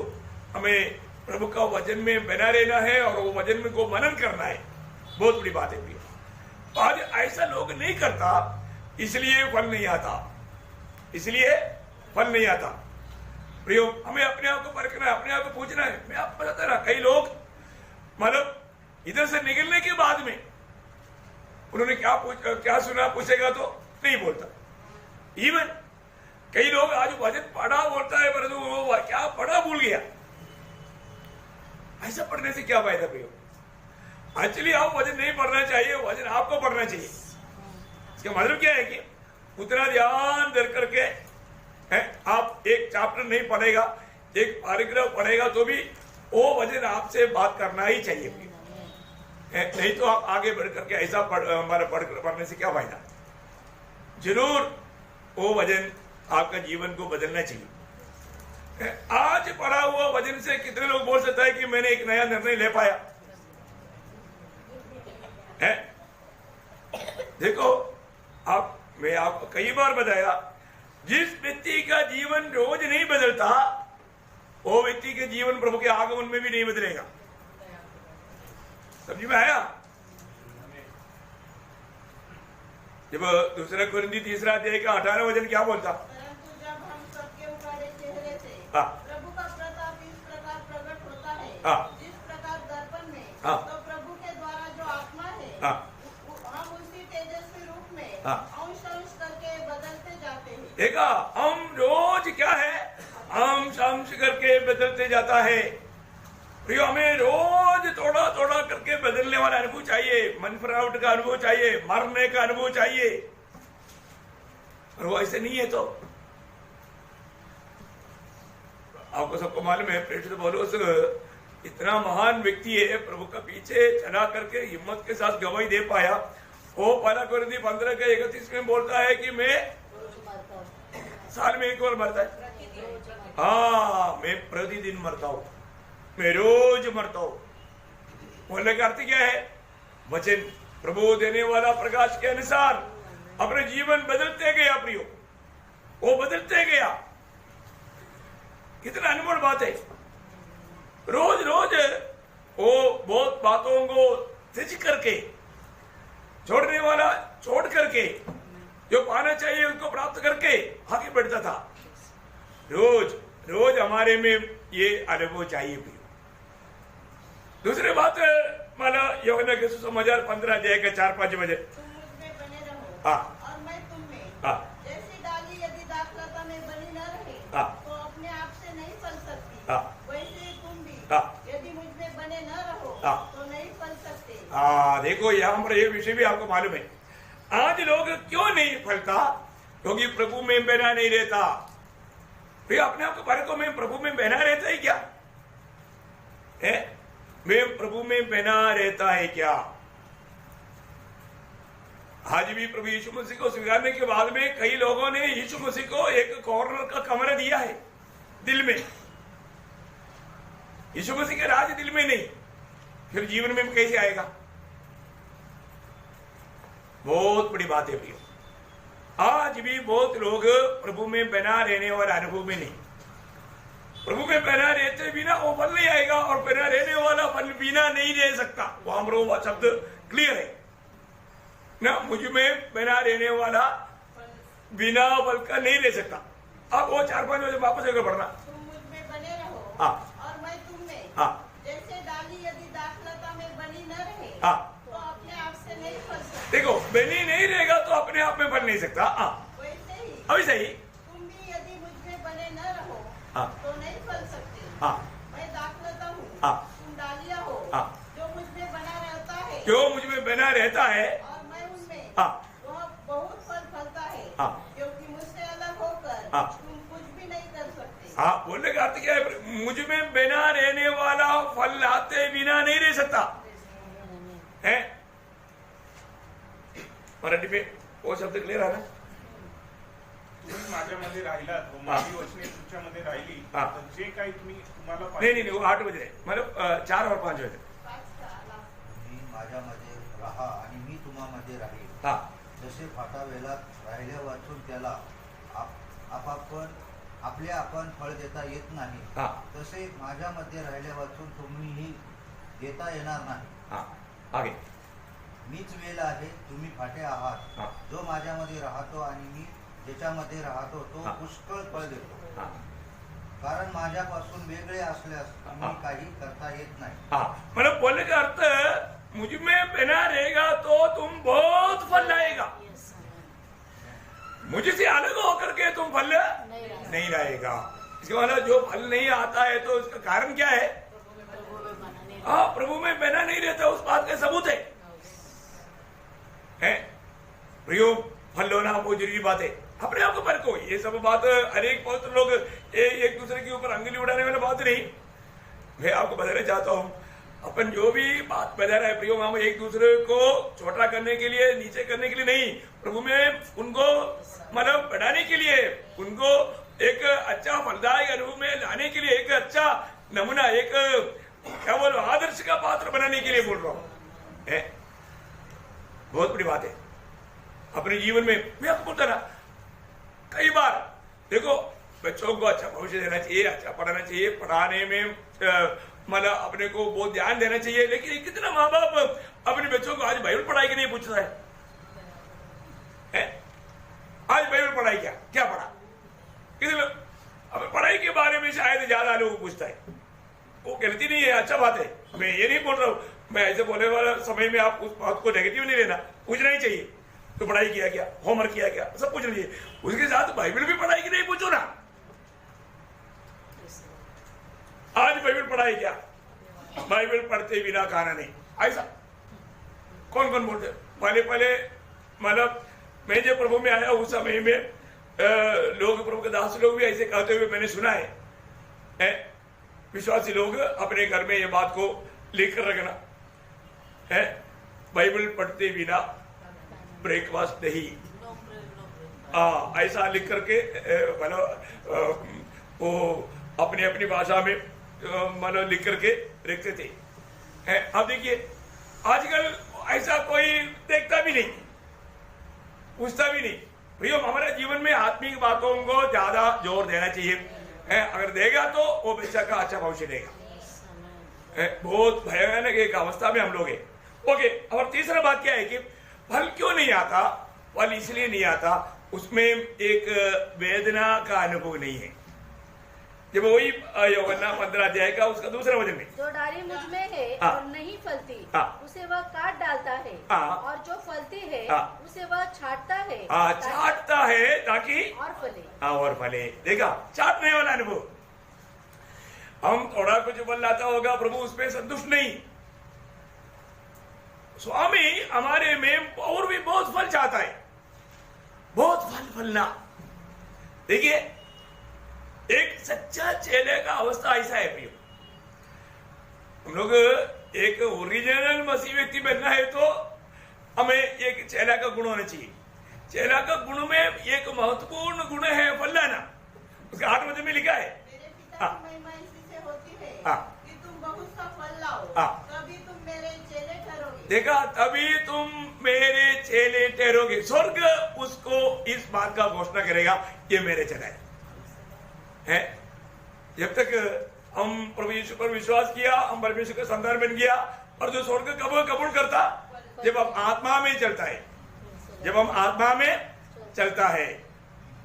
हमें प्रभु का वचन में बना रहना है और वो वचन में को मनन करना है। बहुत बड़ी बात है। आज ऐसा लोग नहीं करता, इसलिए फल नहीं आता, इसलिए फल नहीं आता। प्रियो, हमें अपने आप को परखना है, अपने आप को पूछना है। मैं आपको बताता ना, कई लोग मतलब इधर से निकलने के बाद में उन्होंने क्या सुना पूछेगा तो नहीं बोलता। इवन कई लोग आज वचन पढ़ा बोलता है, परंतु वो क्या पढ़ा भूल गया। ऐसा पढ़ने से क्या फायदा प्रियो? एक्चुअली आप वचन नहीं पढ़ना चाहिए, वचन आपको पढ़ना चाहिए। इसका मतलब क्या है कि उतना ध्यान दे करके है, आप एक चैप्टर नहीं पढ़ेगा, एक पैराग्राफ पढ़ेगा तो भी वो वचन आपसे बात करना ही चाहिए। नहीं तो आप आगे बढ़ करके ऐसा हमारा पढ़ने से क्या फायदा। जरूर वो वचन आपका जीवन को बदलना चाहिए। आज पढ़ा हुआ वचन से कितने लोग बोल सकता है कि मैंने एक नया निर्णय ले पाया है। देखो मैं आपको कई बार बताया, जिस व्यक्ति का जीवन रोज नहीं बदलता वो व्यक्ति के जीवन प्रभु के आगमन में भी नहीं बदलेगा। समझ में आया। जब दूसरा कुरिन्थी 3 अध्याय का 18 वचन क्या बोलता, परंतु जब हम सबके उघाड़े चेहरे से हाँ। प्रभु का प्रताप इस प्रकार प्रकट होता है, हाँ। जिस प्रकार दर्पण में, हाँ। तो प्रभु के द्वारा जो आत्मा है, हाँ। हम उसी तेजस्वी रूप में हाँ। अंश अंश करके बदलते जाते हैं। देखा, हम रोज क्या है, अंश अंश करके बदलते जाता है। प्रियो, हमें रोज थोड़ा थोड़ा करके बदलने वाला अनुभव चाहिए, मन फरावट का अनुभव चाहिए, मरने का अनुभव चाहिए। और वो ऐसे नहीं है तो आपको सबको मालूम है, प्रेषित पौलुस इतना महान व्यक्ति है, प्रभु का पीछे चला करके हिम्मत के साथ गवाही दे पाया। वो पहला कुरिन्थी 15:31 में बोलता है कि मैं साल में एक बार मरता है। हाँ, मैं प्रतिदिन मरता हूं, मैं रोज मरता हूं। बोलने का अर्थ क्या है, वचन प्रभु देने वाला प्रकाश के अनुसार अपने जीवन बदलते गया। प्रियो, वो बदलते गया। कितना अनमोल बात है। रोज रोज वो बहुत बातों को त्यज करके, छोड़ने वाला छोड़ करके, जो पाना चाहिए उसको प्राप्त करके आगे बढ़ता था। रोज रोज हमारे में ये अनुभव चाहिए भी। दूसरी बात, माना यूहन्ना के सुसमाचार 15 अध्याय के 4-5 बजे, तुम मुझ में बने रहो, हाँ। और मैं तुम में। हाँ। जैसी डाली यदि दाखलता में बनी न रहे, हाँ। तो अपने आप से नहीं फल सकती। हाँ। वैसे ही तुम भी हाँ। यदि मुझ में बने न रहो, हाँ। तो नहीं फल सकते। देखो यहाँ पर ये विषय भी आपको मालूम है। आज लोग क्यों नहीं फलता, क्योंकि प्रभु में बना नहीं रहता। फिर अपने आप को परखो, मैं प्रभु में बना रहता है क्या है? मैं प्रभु में बना रहता है क्या? आज भी प्रभु यीशु मसीह को स्वीकारने के बाद में कई लोगों ने यीशु मसीह को एक कॉर्नर का कमरा दिया है दिल में। यीशु मसीह के राज दिल में नहीं, फिर जीवन में कैसे आएगा? बहुत बड़ी बात है प्रियो। आज भी बहुत लोग प्रभु में बना रहने वाला अनुभव में नहीं, प्रभु में बना रहते बिना वो फल नहीं आएगा, और बना रहने वाला फल बिना नहीं रह सकता। वहां पर वो शब्द क्लियर है ना, मुझ में बना रहने वाला बिना फल का नहीं रह सकता। अब वो 4-5 बजे वापस आकर पढ़ना। तुम मुझ में बने रहो, हाँ। और मैं तुम में। हाँ। जैसे डाली यदि दाखलता में बनी न रहे, हाँ। तो अपने आप से नहीं फल सकती। देखो, बनी नहीं रहेगा तो अपने आप में फल नहीं सकता। वैसे ही तुम भी यदि मुझ में बने न रहो, हाँ। तो नहीं फल सकते। हाँ। मैं दाखलता हूँ, हाँ। तुम डालियाँ हो। हाँ। जो मुझ में बना रहता है, जो मुझ में बना रहता है, और मैं उनमें, हाँ। वह बहुत फल फलता है। हाँ। क्योंकि मुझसे अलग होकर हाँ। तुम कुछ भी नहीं कर सकते। हाँ, बोलने का अर्थ क्या है? मुझ में बना रहने वाला फल लाते बिना नहीं रह सकता है। मराठी में वो शब्द क्लियर आहे ना? तुम्ही माझ्यामध्ये राहिलात, माझी वचने तुमच्यामध्ये राहिली, हा. तर जे काही तुम्हाला नहीं, वो 8 बजे मतलब 4 और 5 बजे। तुम्ही माझ्यामध्ये राहा आणि मी तुम्हामध्ये राहील. हाँ। जसे फाटा वेलात राहिल्या वाचून त्याला आपण फळ देता येत नाही, हाँ। तसे माझ्यामध्ये राहिल्या वाचून तुम्हीही देता येणार नाही. हाँ, आगे। मीच वेल आहे, तुम्ही फाटे आहात. हाँ। जो माझ्यामध्ये राहतो आणि मी ज्याच्यामध्ये राहतो तो हाँ. पुष्कळ फळ देतो. हाँ। कारण माझ्यापासून वेगळे असल्यास हाँ. तुम्ही काही करता येत नाही. हाँ, मतलब बोलने का अर्थ, मुझ में बना रहेगा तो तुम बहुत फल लाएगा। मुझसे अलग होकर के तुम फल नहीं लाएगा। इसके मतलब जो फल नहीं आता है तो उसका कारण क्या है? हाँ, प्रभु में बना नहीं रहता, उस बात का सबूत है। प्रियो, फल होना बहुत जरूरी बात है। अपने आप को परखो। ये सब बात हर एक बहुत लोग एक दूसरे के ऊपर अंगुली उड़ाने वाला बात नहीं। मैं आपको बताना चाहता हूँ, अपन जो भी बात बता रहे हैं प्रियो, हम एक दूसरे को छोटा करने के लिए, नीचे करने के लिए नहीं, प्रभु में उनको मतलब बढ़ाने के लिए, उनको एक अच्छा फलदायक अनुभव में लाने के लिए, एक अच्छा नमूना, एक क्या बोलो आदर्श का पात्र बनाने के लिए बोल रहा हूँ। बहुत बड़ी बात है अपने जीवन में। मैं आपको बोलता ना, कई बार देखो बच्चों को अच्छा भविष्य देना चाहिए, अच्छा पढ़ाना चाहिए, पढ़ाने में मतलब अपने को बहुत ध्यान देना चाहिए, लेकिन कितना माँ बाप अपने बच्चों को आज बाइबल पढ़ाई के नहीं पूछता है? आज बाइबल पढ़ाई क्या पढ़ा? कितने अब पढ़ाई के बारे में शायद ज्यादा लोग पूछता है। वो गलती नहीं है, अच्छा बात है, मैं ये नहीं बोल रहा हूँ, मैं ऐसे बोलने वाला समय में आप उस बात को नेगेटिव नहीं लेना, पूछना ही चाहिए। तो पढ़ाई किया क्या, होमवर्क किया क्या, सब पूछना चाहिए। उसके साथ बाइबल भी पढ़ाई की नहीं पूछो ना। आज बाइबल पढ़ाई क्या, बाइबल पढ़ते बिना खाना नहीं, ऐसा कौन कौन बोलते? पहले मतलब मैं जब प्रभु में आया उस समय में लोग, प्रभु के दास लोग भी ऐसे कहते हुए मैंने सुना है। विश्वासी लोग अपने घर में ये बात को लेकर रखना है, बाइबल पढ़ते बिना ब्रेकफास्ट नहीं, ऐसा लिख करके मतलब वो अपनी अपनी भाषा में मतलब लिख करके रखते थे। अब देखिए आजकल ऐसा कोई देखता भी नहीं, पूछता भी नहीं। भैया हमारे जीवन में आत्मिक बातों को ज्यादा जोर देना चाहिए, अगर देगा तो वो बच्चा का अच्छा भविष्य देगा। बहुत भयानक एक अवस्था में हम लोग हैं। ओके, और तीसरा बात क्या है कि फल क्यों नहीं आता? फल इसलिए नहीं आता, उसमें एक वेदना का अनुभव नहीं है। जब वही यूहन्ना 15 अध्याय का उसका दूसरा वचन में, जो डाली मुझ में है और नहीं फलती उसे वह काट डालता है, और जो फलती है उसे वह छांटता है ताकि और फले। और फले। देखा, छांटने वाला अनुभव। हम थोड़ा कुछ बल लाता होगा, प्रभु उसमें संतुष्ट नहीं। स्वामी हमारे में और भी बहुत फल चाहता है, बहुत फल फलना। देखिए एक सच्चा चेले का अवस्था ऐसा है प्रियो, हम लोग एक ओरिजिनल मसीह व्यक्ति बनना है तो हमें एक चेला का गुण होना चाहिए। चेला का गुण में एक महत्वपूर्ण गुण है फलाना, उसका 8 वचन में लिखा है। मेरे पिता की महिमा इसी से होती है कि तुम बहुत सा फल लाओ, तभी तुम मेरे चेले ठहरोगे। देखा, तभी तुम मेरे चेले ठहरोगे। स्वर्ग उसको इस बात का घोषणा करेगा, ये मेरे चेला है। जब तक हम प्रभु यीशु पर विश्वास किया, हम परमेश्वर का संतान बन गया, और जो स्वर्ग कब कबूल करता? जब हम आत्मा में चलता है, जब हम आत्मा में चलता है,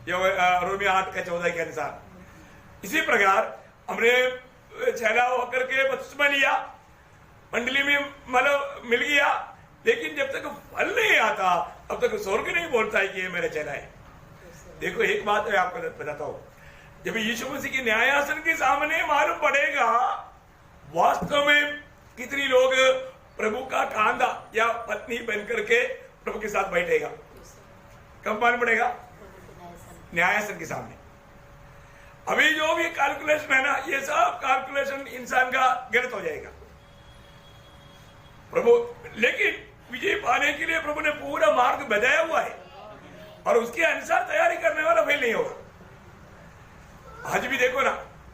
रोमी 8:14 के अनुसार। इसी प्रकार हमने चेला होकर के बपतिस्मा लिया, मंडली में मतलब मिल गया, लेकिन जब तक फल नहीं आता अब तक स्वर्ग नहीं बोलता है कि ये मेरा चेला है। देखो एक बात मैं आपको बताता हूं, जब यीशु मसीह के न्यायासन के सामने मालूम पड़ेगा वास्तव में कितनी लोग प्रभु का कांधा या पत्नी बन करके प्रभु के साथ बैठेगा। कब मालूम पड़ेगा? न्यायासन के सामने। अभी जो भी कैलकुलेशन है ना, ये सब कैलकुलेशन इंसान का गलत हो जाएगा। प्रभु लेकिन विजय पाने के लिए प्रभु ने पूरा मार्ग बताया हुआ है, और उसके अनुसार तैयारी करने वाला फेल नहीं होगा। आज भी देखो ना,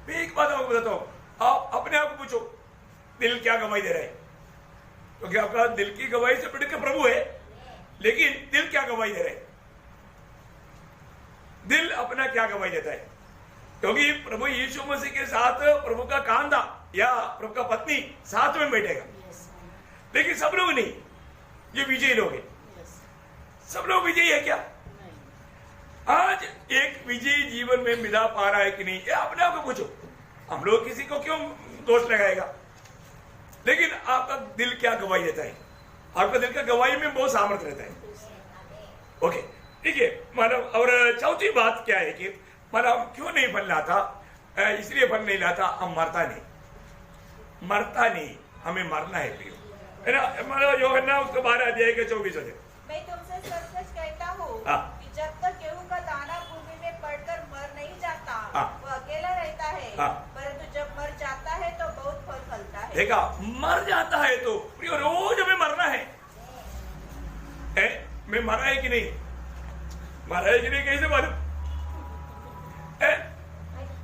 मैं एक बात आपको बताता हूं, आप अपने आप को पूछो दिल क्या गवाही दे रहा है? क्योंकि आपका दिल की गवाही से बढ़ के प्रभु है, लेकिन दिल क्या गवाही दे रहा है? दिल अपना क्या गवाही देता है? क्योंकि प्रभु यीशु मसीह के साथ प्रभु का कांधा या प्रभु का पत्नी साथ में बैठेगा, लेकिन सब लोग नहीं। ये विजयी लोग हैं, सब लोग विजयी है क्या? आज एक विजयी जीवन में मिला पा रहा है कि नहीं, ये अपने आप को पूछो। हम लोग किसी को क्यों दोष लगाएगा? लेकिन आपका दिल क्या गवाही देता है? आपका दिल का गवाही में बहुत सामर्थ्य रहता है। ओके, ठीक है। मतलब और चौथी बात क्या है कि मतलब क्यों नहीं फल लाता? इसलिए फल नहीं लाता, हम मरता नहीं, हमें मरना है प्रियो, है ना। मतलब यूहन्ना उसके 12 अध्याय के 24 वचन, मैं तुमसे सच कहता हूँ कि जब तक गेहूं का दाना भूमि में पड़कर मर नहीं जाता, वो अकेला रहता है, परंतु जब मर जाता है तो बहुत फल देखा, मर जाता है तो प्रियो रोज हमें मरना है। मैं मरा है कि नहीं, मरा है कि नहीं कैसे मालूम?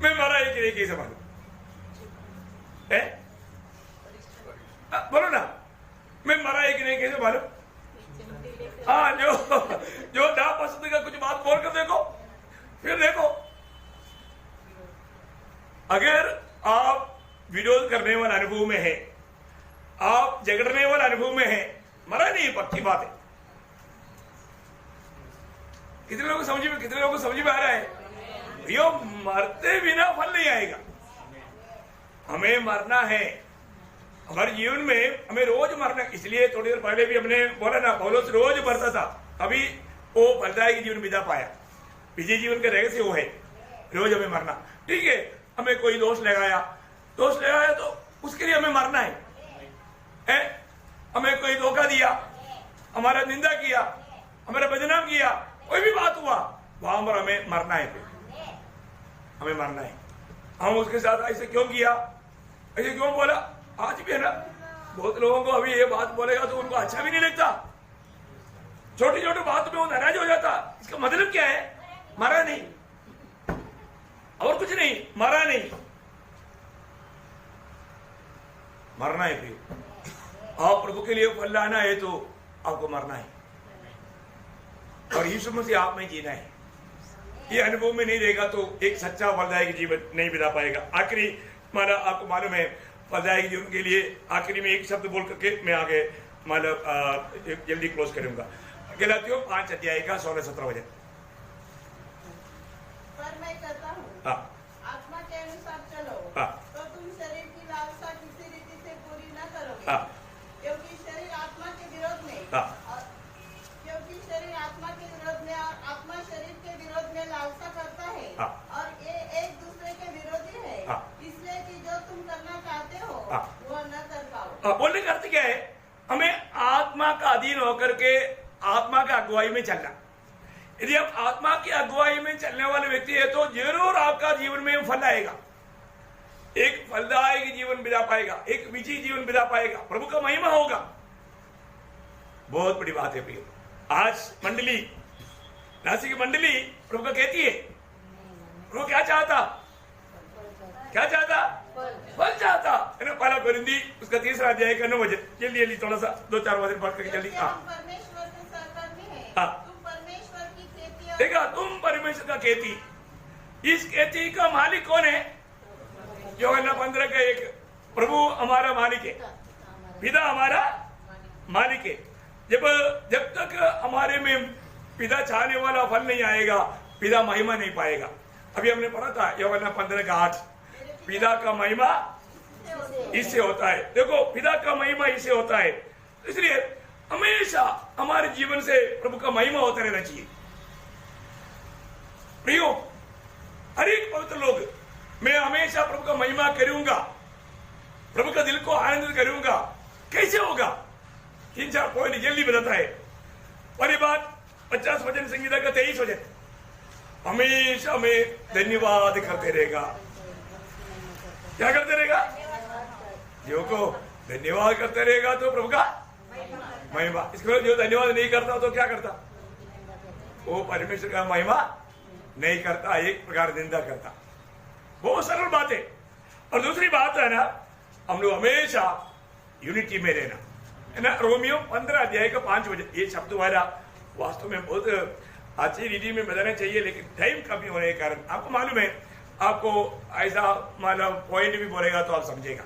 मैं मरा है कि नहीं कैसे मालूम? बोलो ना, मैं मरा है कि नहीं कैसे मालूम? हाँ, जो नापसंद का कुछ बात बोल कर देखो, फिर देखो, अगर आप विरोध करने वाले अनुभव में है, आप झगड़ने वाले अनुभव में है, मरा नहीं, पक्की बात है। कितने लोगों को समझ में आ रहा है? यो मरते बिना फल नहीं आएगा, हमें मरना है। हमारे जीवन में हमें रोज मरना, इसलिए थोड़ी देर पहले भी हमने बोला ना, पौलुस रोज मरता था, अभी वो फलदायक जीवन बिता पाया। विजय जीवन का रहस्य वो है, रोज हमें मरना। ठीक है, हमें कोई दोष लगाया तो उसके लिए हमें मरना है। हमें कोई धोखा दिया, हमारा निंदा किया, हमारा बदनाम किया, कोई भी बात हुआ, वहां पर हमें मरना है। फिर हमें मरना है। हम उसके साथ ऐसे क्यों किया, ऐसे क्यों बोला? आज भी है ना, बहुत लोगों को अभी ये बात बोलेगा तो उनको अच्छा भी नहीं लगता, छोटी छोटी बात में वो नाराज हो जाता। इसका मतलब क्या है? मरा नहीं, और कुछ नहीं, मरा नहीं, मरना है। फिर आप प्रभु के लिए फल लाना है तो आपको मरना है, और यीशु मसीह आप में जीना है। ये अनुभव में नहीं रहेगा तो एक सच्चा फलदायक जीवन नहीं बिता पाएगा। आखिरी माना, आपको मालूम है, फलदायक जीवन के लिए आखिरी में एक शब्द बोल करके मैं आगे मतलब जल्दी क्लोज करूंगा। गलातियों 5 अध्याय का 16-17 वचन। पर मैं कहता हूँ, आत्मा के अनुसार चलो, तो तुम शरीर की लालसा किसी रीति से पूरी न करोगे, क्योंकि शरीर आत्मा के विरोध में और आत्मा शरीर के विरोध में लालसा करता है, और ये एक दूसरे के विरोधी है, इसलिए कि जो तुम करना चाहते हो वो न कर पाओ। बोलने का अर्थ क्या है? हमें आत्मा का अधीन होकर के आत्मा का अगुवाई में चलना। यदि आप आत्मा की अगुवाई में चलने वाले व्यक्ति है तो जरूर आपका जीवन में फल आएगा, एक फलदायक जीवन बिता पाएगा, एक विजयी जीवन बिता पाएगा, प्रभु का महिमा होगा। बहुत बड़ी बात है प्रिय। आज मंडली, नासिक मंडली प्रभु का कहती है, प्रभु क्या चाहता? फल चाहता है ना। पहला कोरिन्थी उसका 3 अध्याय का 9 वचन, जल्दी थोड़ा सा 2-4 वचन पढ़ करके जल्दी। परमेश्वर के सहकर्मी हैं, तुम परमेश्वर की खेती, देखा, तुम परमेश्वर का खेती। इस खेती का मालिक कौन है? यूहन्ना 15 का 1, प्रभु हमारा मालिक है, पिता हमारा मालिक है। जब तक हमारे में पिता चाहने वाला फल नहीं आएगा, पिता महिमा नहीं पाएगा। अभी हमने पढ़ा था यूहन्ना 15 का 8, पिता का महिमा इससे होता है। देखो, पिता का महिमा इससे होता है, इसलिए हमेशा हमारे जीवन से प्रभु का महिमा होता रहना चाहिए। प्रियो, हर एक पवित्र लोग, मैं हमेशा प्रभु का महिमा करूंगा, प्रभु का दिल को आनंदित करूंगा। कैसे होगा? 3-4 पॉइंट जल्दी बताता है। और ये बात 50 वचन संगीता का 23 वचन, हमेशा में धन्यवाद करते रहेगा। क्या करते रहेगा? जो को धन्यवाद करते रहेगा तो प्रभु का महिमा। इसको जो धन्यवाद नहीं करता तो क्या करता? वो परमेश्वर का महिमा नहीं करता, एक प्रकार निंदा करता। बहुत सरल बात है। और दूसरी बात है ना, हम लोग हमेशा यूनिटी में रहना है ना। रोमियो 15 अध्याय का 5 वचन, ये शब्द वाला वास्तव में बहुत अच्छी रीति में बताना चाहिए, लेकिन टाइम कमी होने के कारण आपको मालूम है, आपको ऐसा मतलब पॉइंट भी बोलेगा तो आप समझेगा।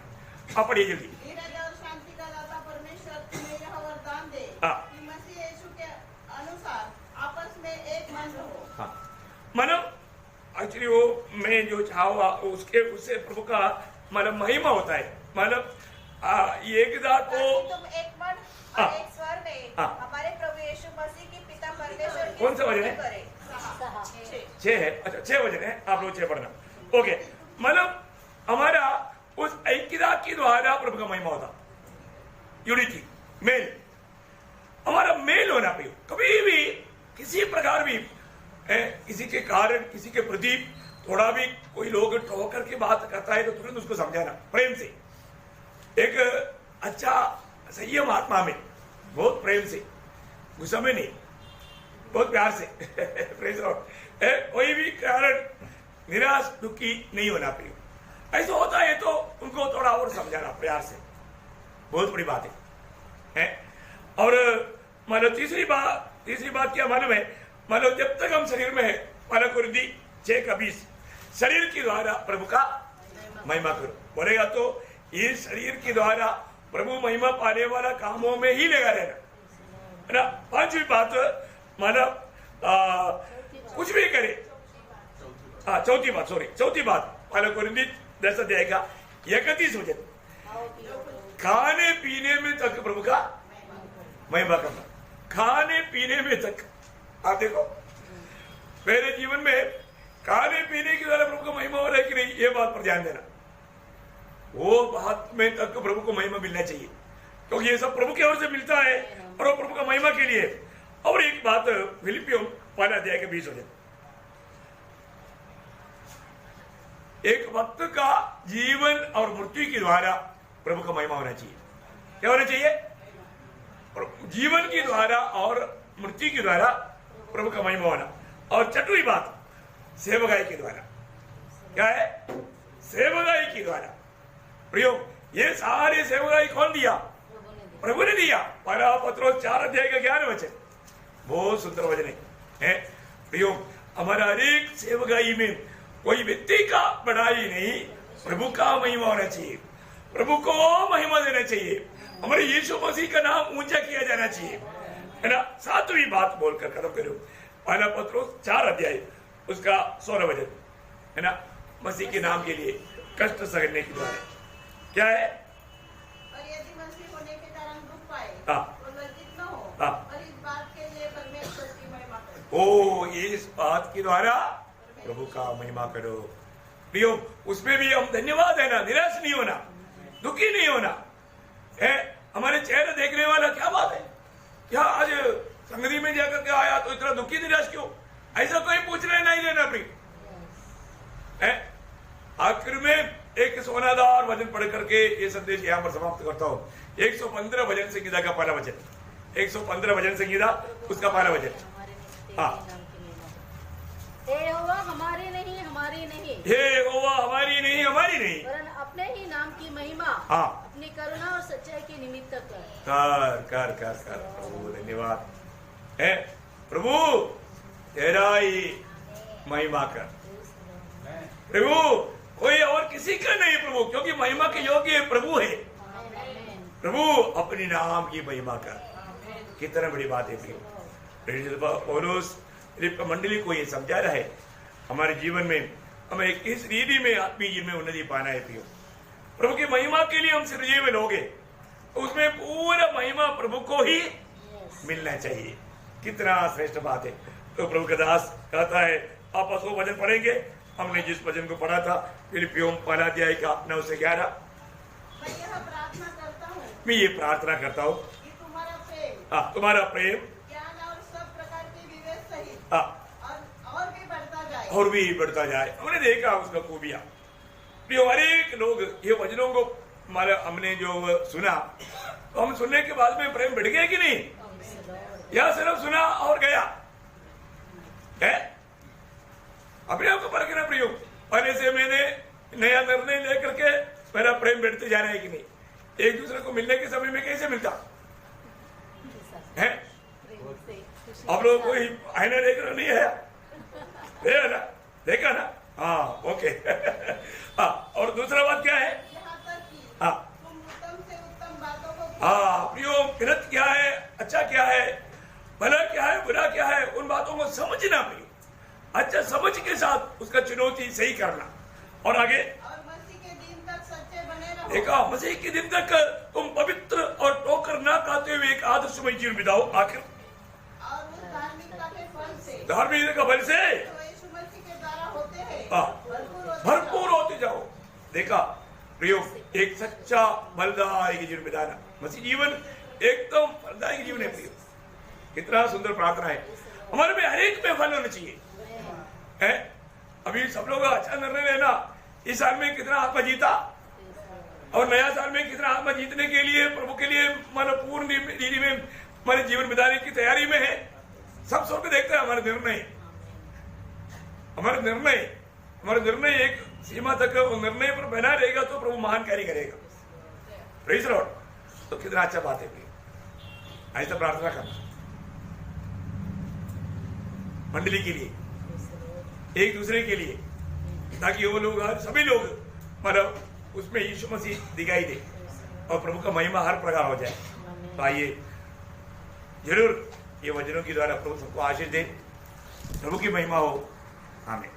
आप पढ़िए जल्दी। धीरज और शांति का दाता परमेश्वर तुम्हें यह वरदान दे कि मसीह यीशु के अनुसार आपस में एक मन रहो। मतलब एक्चुअली वो मैं जो चाहूँ उससे प्रभु का मतलब महिमा होता है। मतलब एक को तुम एक मन और एक स्वर में हमारे प्रभु यीशु मसीह की पिता परमेश्वर की कौन सा वचन है? 6 है। अच्छा, 6 वचन है, आप लोग 6 पढ़ना। ओके, मतलब हमारा उस ऐक्यता के द्वारा प्रभु का महिमा होता, यूनिटी, मेल। हमारा मेल होना पे कभी भी किसी प्रकार भी किसी के कारण, किसी के प्रति थोड़ा भी कोई लोग ठोकर के बात करता है तो तुरंत उसको समझाना प्रेम से। एक अच्छा संयम आत्मा में, बहुत प्रेम से, गुस्सा में नहीं, बहुत प्यार से प्रेज लॉर्ड, कोई भी कारण निराश दुखी नहीं होना प्रियो। ऐसा होता है तो उनको थोड़ा और समझाना प्यार से, बहुत बड़ी बात है। और मानो तीसरी बात क्या मालूम है, मानो जब तक हम शरीर में है, मानो कुरिन्थी 6:20, शरीर के द्वारा प्रभु का महिमा करो बोलेगा तो ये शरीर के द्वारा प्रभु महिमा पाने वाला कामों में ही लगा रहना है ना। पांचवी बात मानो कुछ भी करे, चौथी बात मानो कुरिन्थी 10 अध्याय का 31 वचन, खाने पीने में तक प्रभु का महिमा करना, खाने पीने में तक। आप देखो मेरे जीवन में खाने पीने के द्वारा प्रभु को महिमा हो रहा है कि नहीं, ये बात पर ध्यान देना। वो बात में तक प्रभु को महिमा मिलना चाहिए, क्योंकि ये सब प्रभु की ओर से मिलता है और वो प्रभु का महिमा के लिए। और एक बात फिलिपियों 1 अध्याय के 20 वचन, एक भक्त का जीवन और मृत्यु के द्वारा प्रभु का महिमा होना चाहिए। क्या होना चाहिए? जीवन के द्वारा और मृत्यु के द्वारा प्रभु का महिमा होना। और छठवीं बात सेवकाई के द्वारा, क्या है? सेवकाई के द्वारा प्रयोग। ये सारे सेवकाई कौन दिया? प्रभु ने दिया। पहला पत्रोस 4 अध्याय का 11 वचन, बहुत सुंदर वचन है प्रयोग। हमारा हर एक सेवकाई में कोई व्यक्ति का बढ़ाई नहीं, प्रभु का महिमा होना चाहिए, प्रभु को महिमा देना चाहिए, हमारे यीशु मसीह का नाम ऊंचा किया जाना चाहिए, है ना। सातवीं बात बोलकर खत्म करो, पहला पत्रोस 4 अध्याय उसका 16 वचन, है ना। मसीह के नाम के लिए कष्ट सहने के द्वारा क्या है? और यदि मसीह होने के कारण दुख पाए तो लज्जित न हो, और इस बात के लिए परमेश्वर की महिमा करो। ओ, इस बात के द्वारा प्रभु का महिमा करो प्रियो। उसमें भी हम धन्यवाद है ना, निराश नहीं होना, दुखी नहीं होना है। हमारे चेहरे देखने वाला क्या बात है, क्या आज संगति में जाकर के आया तो इतना दुखी निराश क्यों, ऐसा कोई पूछने नहीं देना प्रिय है। आखिर में एक सोनादार वचन पढ़ करके ये संदेश यहाँ पर समाप्त करता हूँ। 115 भजन संगीता का पहला वचन, 115 भजन संगीता उसका पहला वचन। हाँ, हे यहोवा हमारी नहीं हमारी नहीं, हे यहोवा हमारी नहीं हमारी नहीं, वरन अपने ही नाम की महिमा हाँ अपनी करुणा और सच्चाई के निमित्त कर प्रभु धन्यवाद है। प्रभु तेरा ही महिमा कर प्रभु, कोई और किसी का नहीं प्रभु, क्योंकि महिमा के योग्य प्रभु है। प्रभु अपनी नाम की महिमा कर। कितना बड़ी बात है पौलुस मंडली को ये समझा रहा है, हमारे जीवन में हमें किस रीति में आत्मीय जीवन में उन्नति पाना है प्रियो। प्रभु की महिमा के लिए हम सृजे में लोगे तो उसमें पूरा महिमा प्रभु को ही मिलना चाहिए। कितना श्रेष्ठ बात है। तो प्रभु का दास कहता है, आप 100 वचन पढ़ेंगे। हमने जिस वचन को पढ़ा था फिलिपियों 1 अध्याय का 9 से 11, मैं यह प्रार्थना करता हूँ, मैं ये प्रार्थना करता हूँ कि तुम्हारा प्रेम, तुम्हारा प्रेम ज्ञान और सब प्रकार के विवेक सहित और भी बढ़ता जाए, और भी बढ़ता जाए। हमने देखा उसका खूबिया प्रियो। हर एक लोग ये वचनों को हमने जो सुना, तो हम सुनने के बाद में प्रेम बढ़ गया कि नहीं, या सिर्फ सुना और गया है? अपने आप को परखना प्रियो। पहले से मैंने नया निर्णय लेकर के मेरा प्रेम बढ़ते जा रहा है कि नहीं। एक दूसरे को मिलने के समय में कैसे मिलता है? आप लोग कोई आईना देख रहा नहीं है ना? देखा ना? हाँ, ओके। हाँ, और दूसरा बात क्या है? यहाँ तक कि हाँ तुम उत्तम से उत्तम बातों को हाँ प्रियो, गलत क्या है, अच्छा क्या है, भला क्या है, बुरा क्या है, उन बातों को समझना प्रियो। अच्छा समझ के साथ उसका चुनौती सही करना और आगे। और मसीह के दिन तक सच्चे बने रहो। देखा, मसीह के दिन तक तुम पवित्र और ठोकर ना खाते हुए एक आदर्शमय जीवन बिताओ। आखिर और उस धार्मिकता के फल से, धार्मिकता का बल से जो यीशु मसीह के द्वारा होते हैं, भरपूर होते जाओ। देखा प्रियो, एक सच्चा फलदायक जीवन बिताना, मसीह जीवन एकदम फलदायक जीवन है प्रियो। कितना सुंदर प्रार्थना है। हमारे में हर एक में फल होना चाहिए है। अभी सब लोग अच्छा निर्णय लेना, इस साल में कितना आत्मा जीता और नया साल में कितना आत्मा जीतने के लिए प्रभु के लिए मतलब पूर्ण रीति में हमारे जीवन बिताने की तैयारी में है। सब स्वर्ग देखते हैं हमारे निर्णय एक सीमा तक वो निर्णय पर बना रहेगा तो प्रभु महान कार्य करेगा। Praise Lord. तो कितना अच्छा बात है ऐसा प्रार्थना करना मंडली के लिए, एक दूसरे के लिए, ताकि वो लोग सभी लोग मतलब उसमें यीशु मसीह दिखाई दे और प्रभु का महिमा हर प्रकार हो जाए। तो आइए जरूर ये वचनों के द्वारा प्रभु सबको आशीष दे, प्रभु की महिमा हो। आमीन।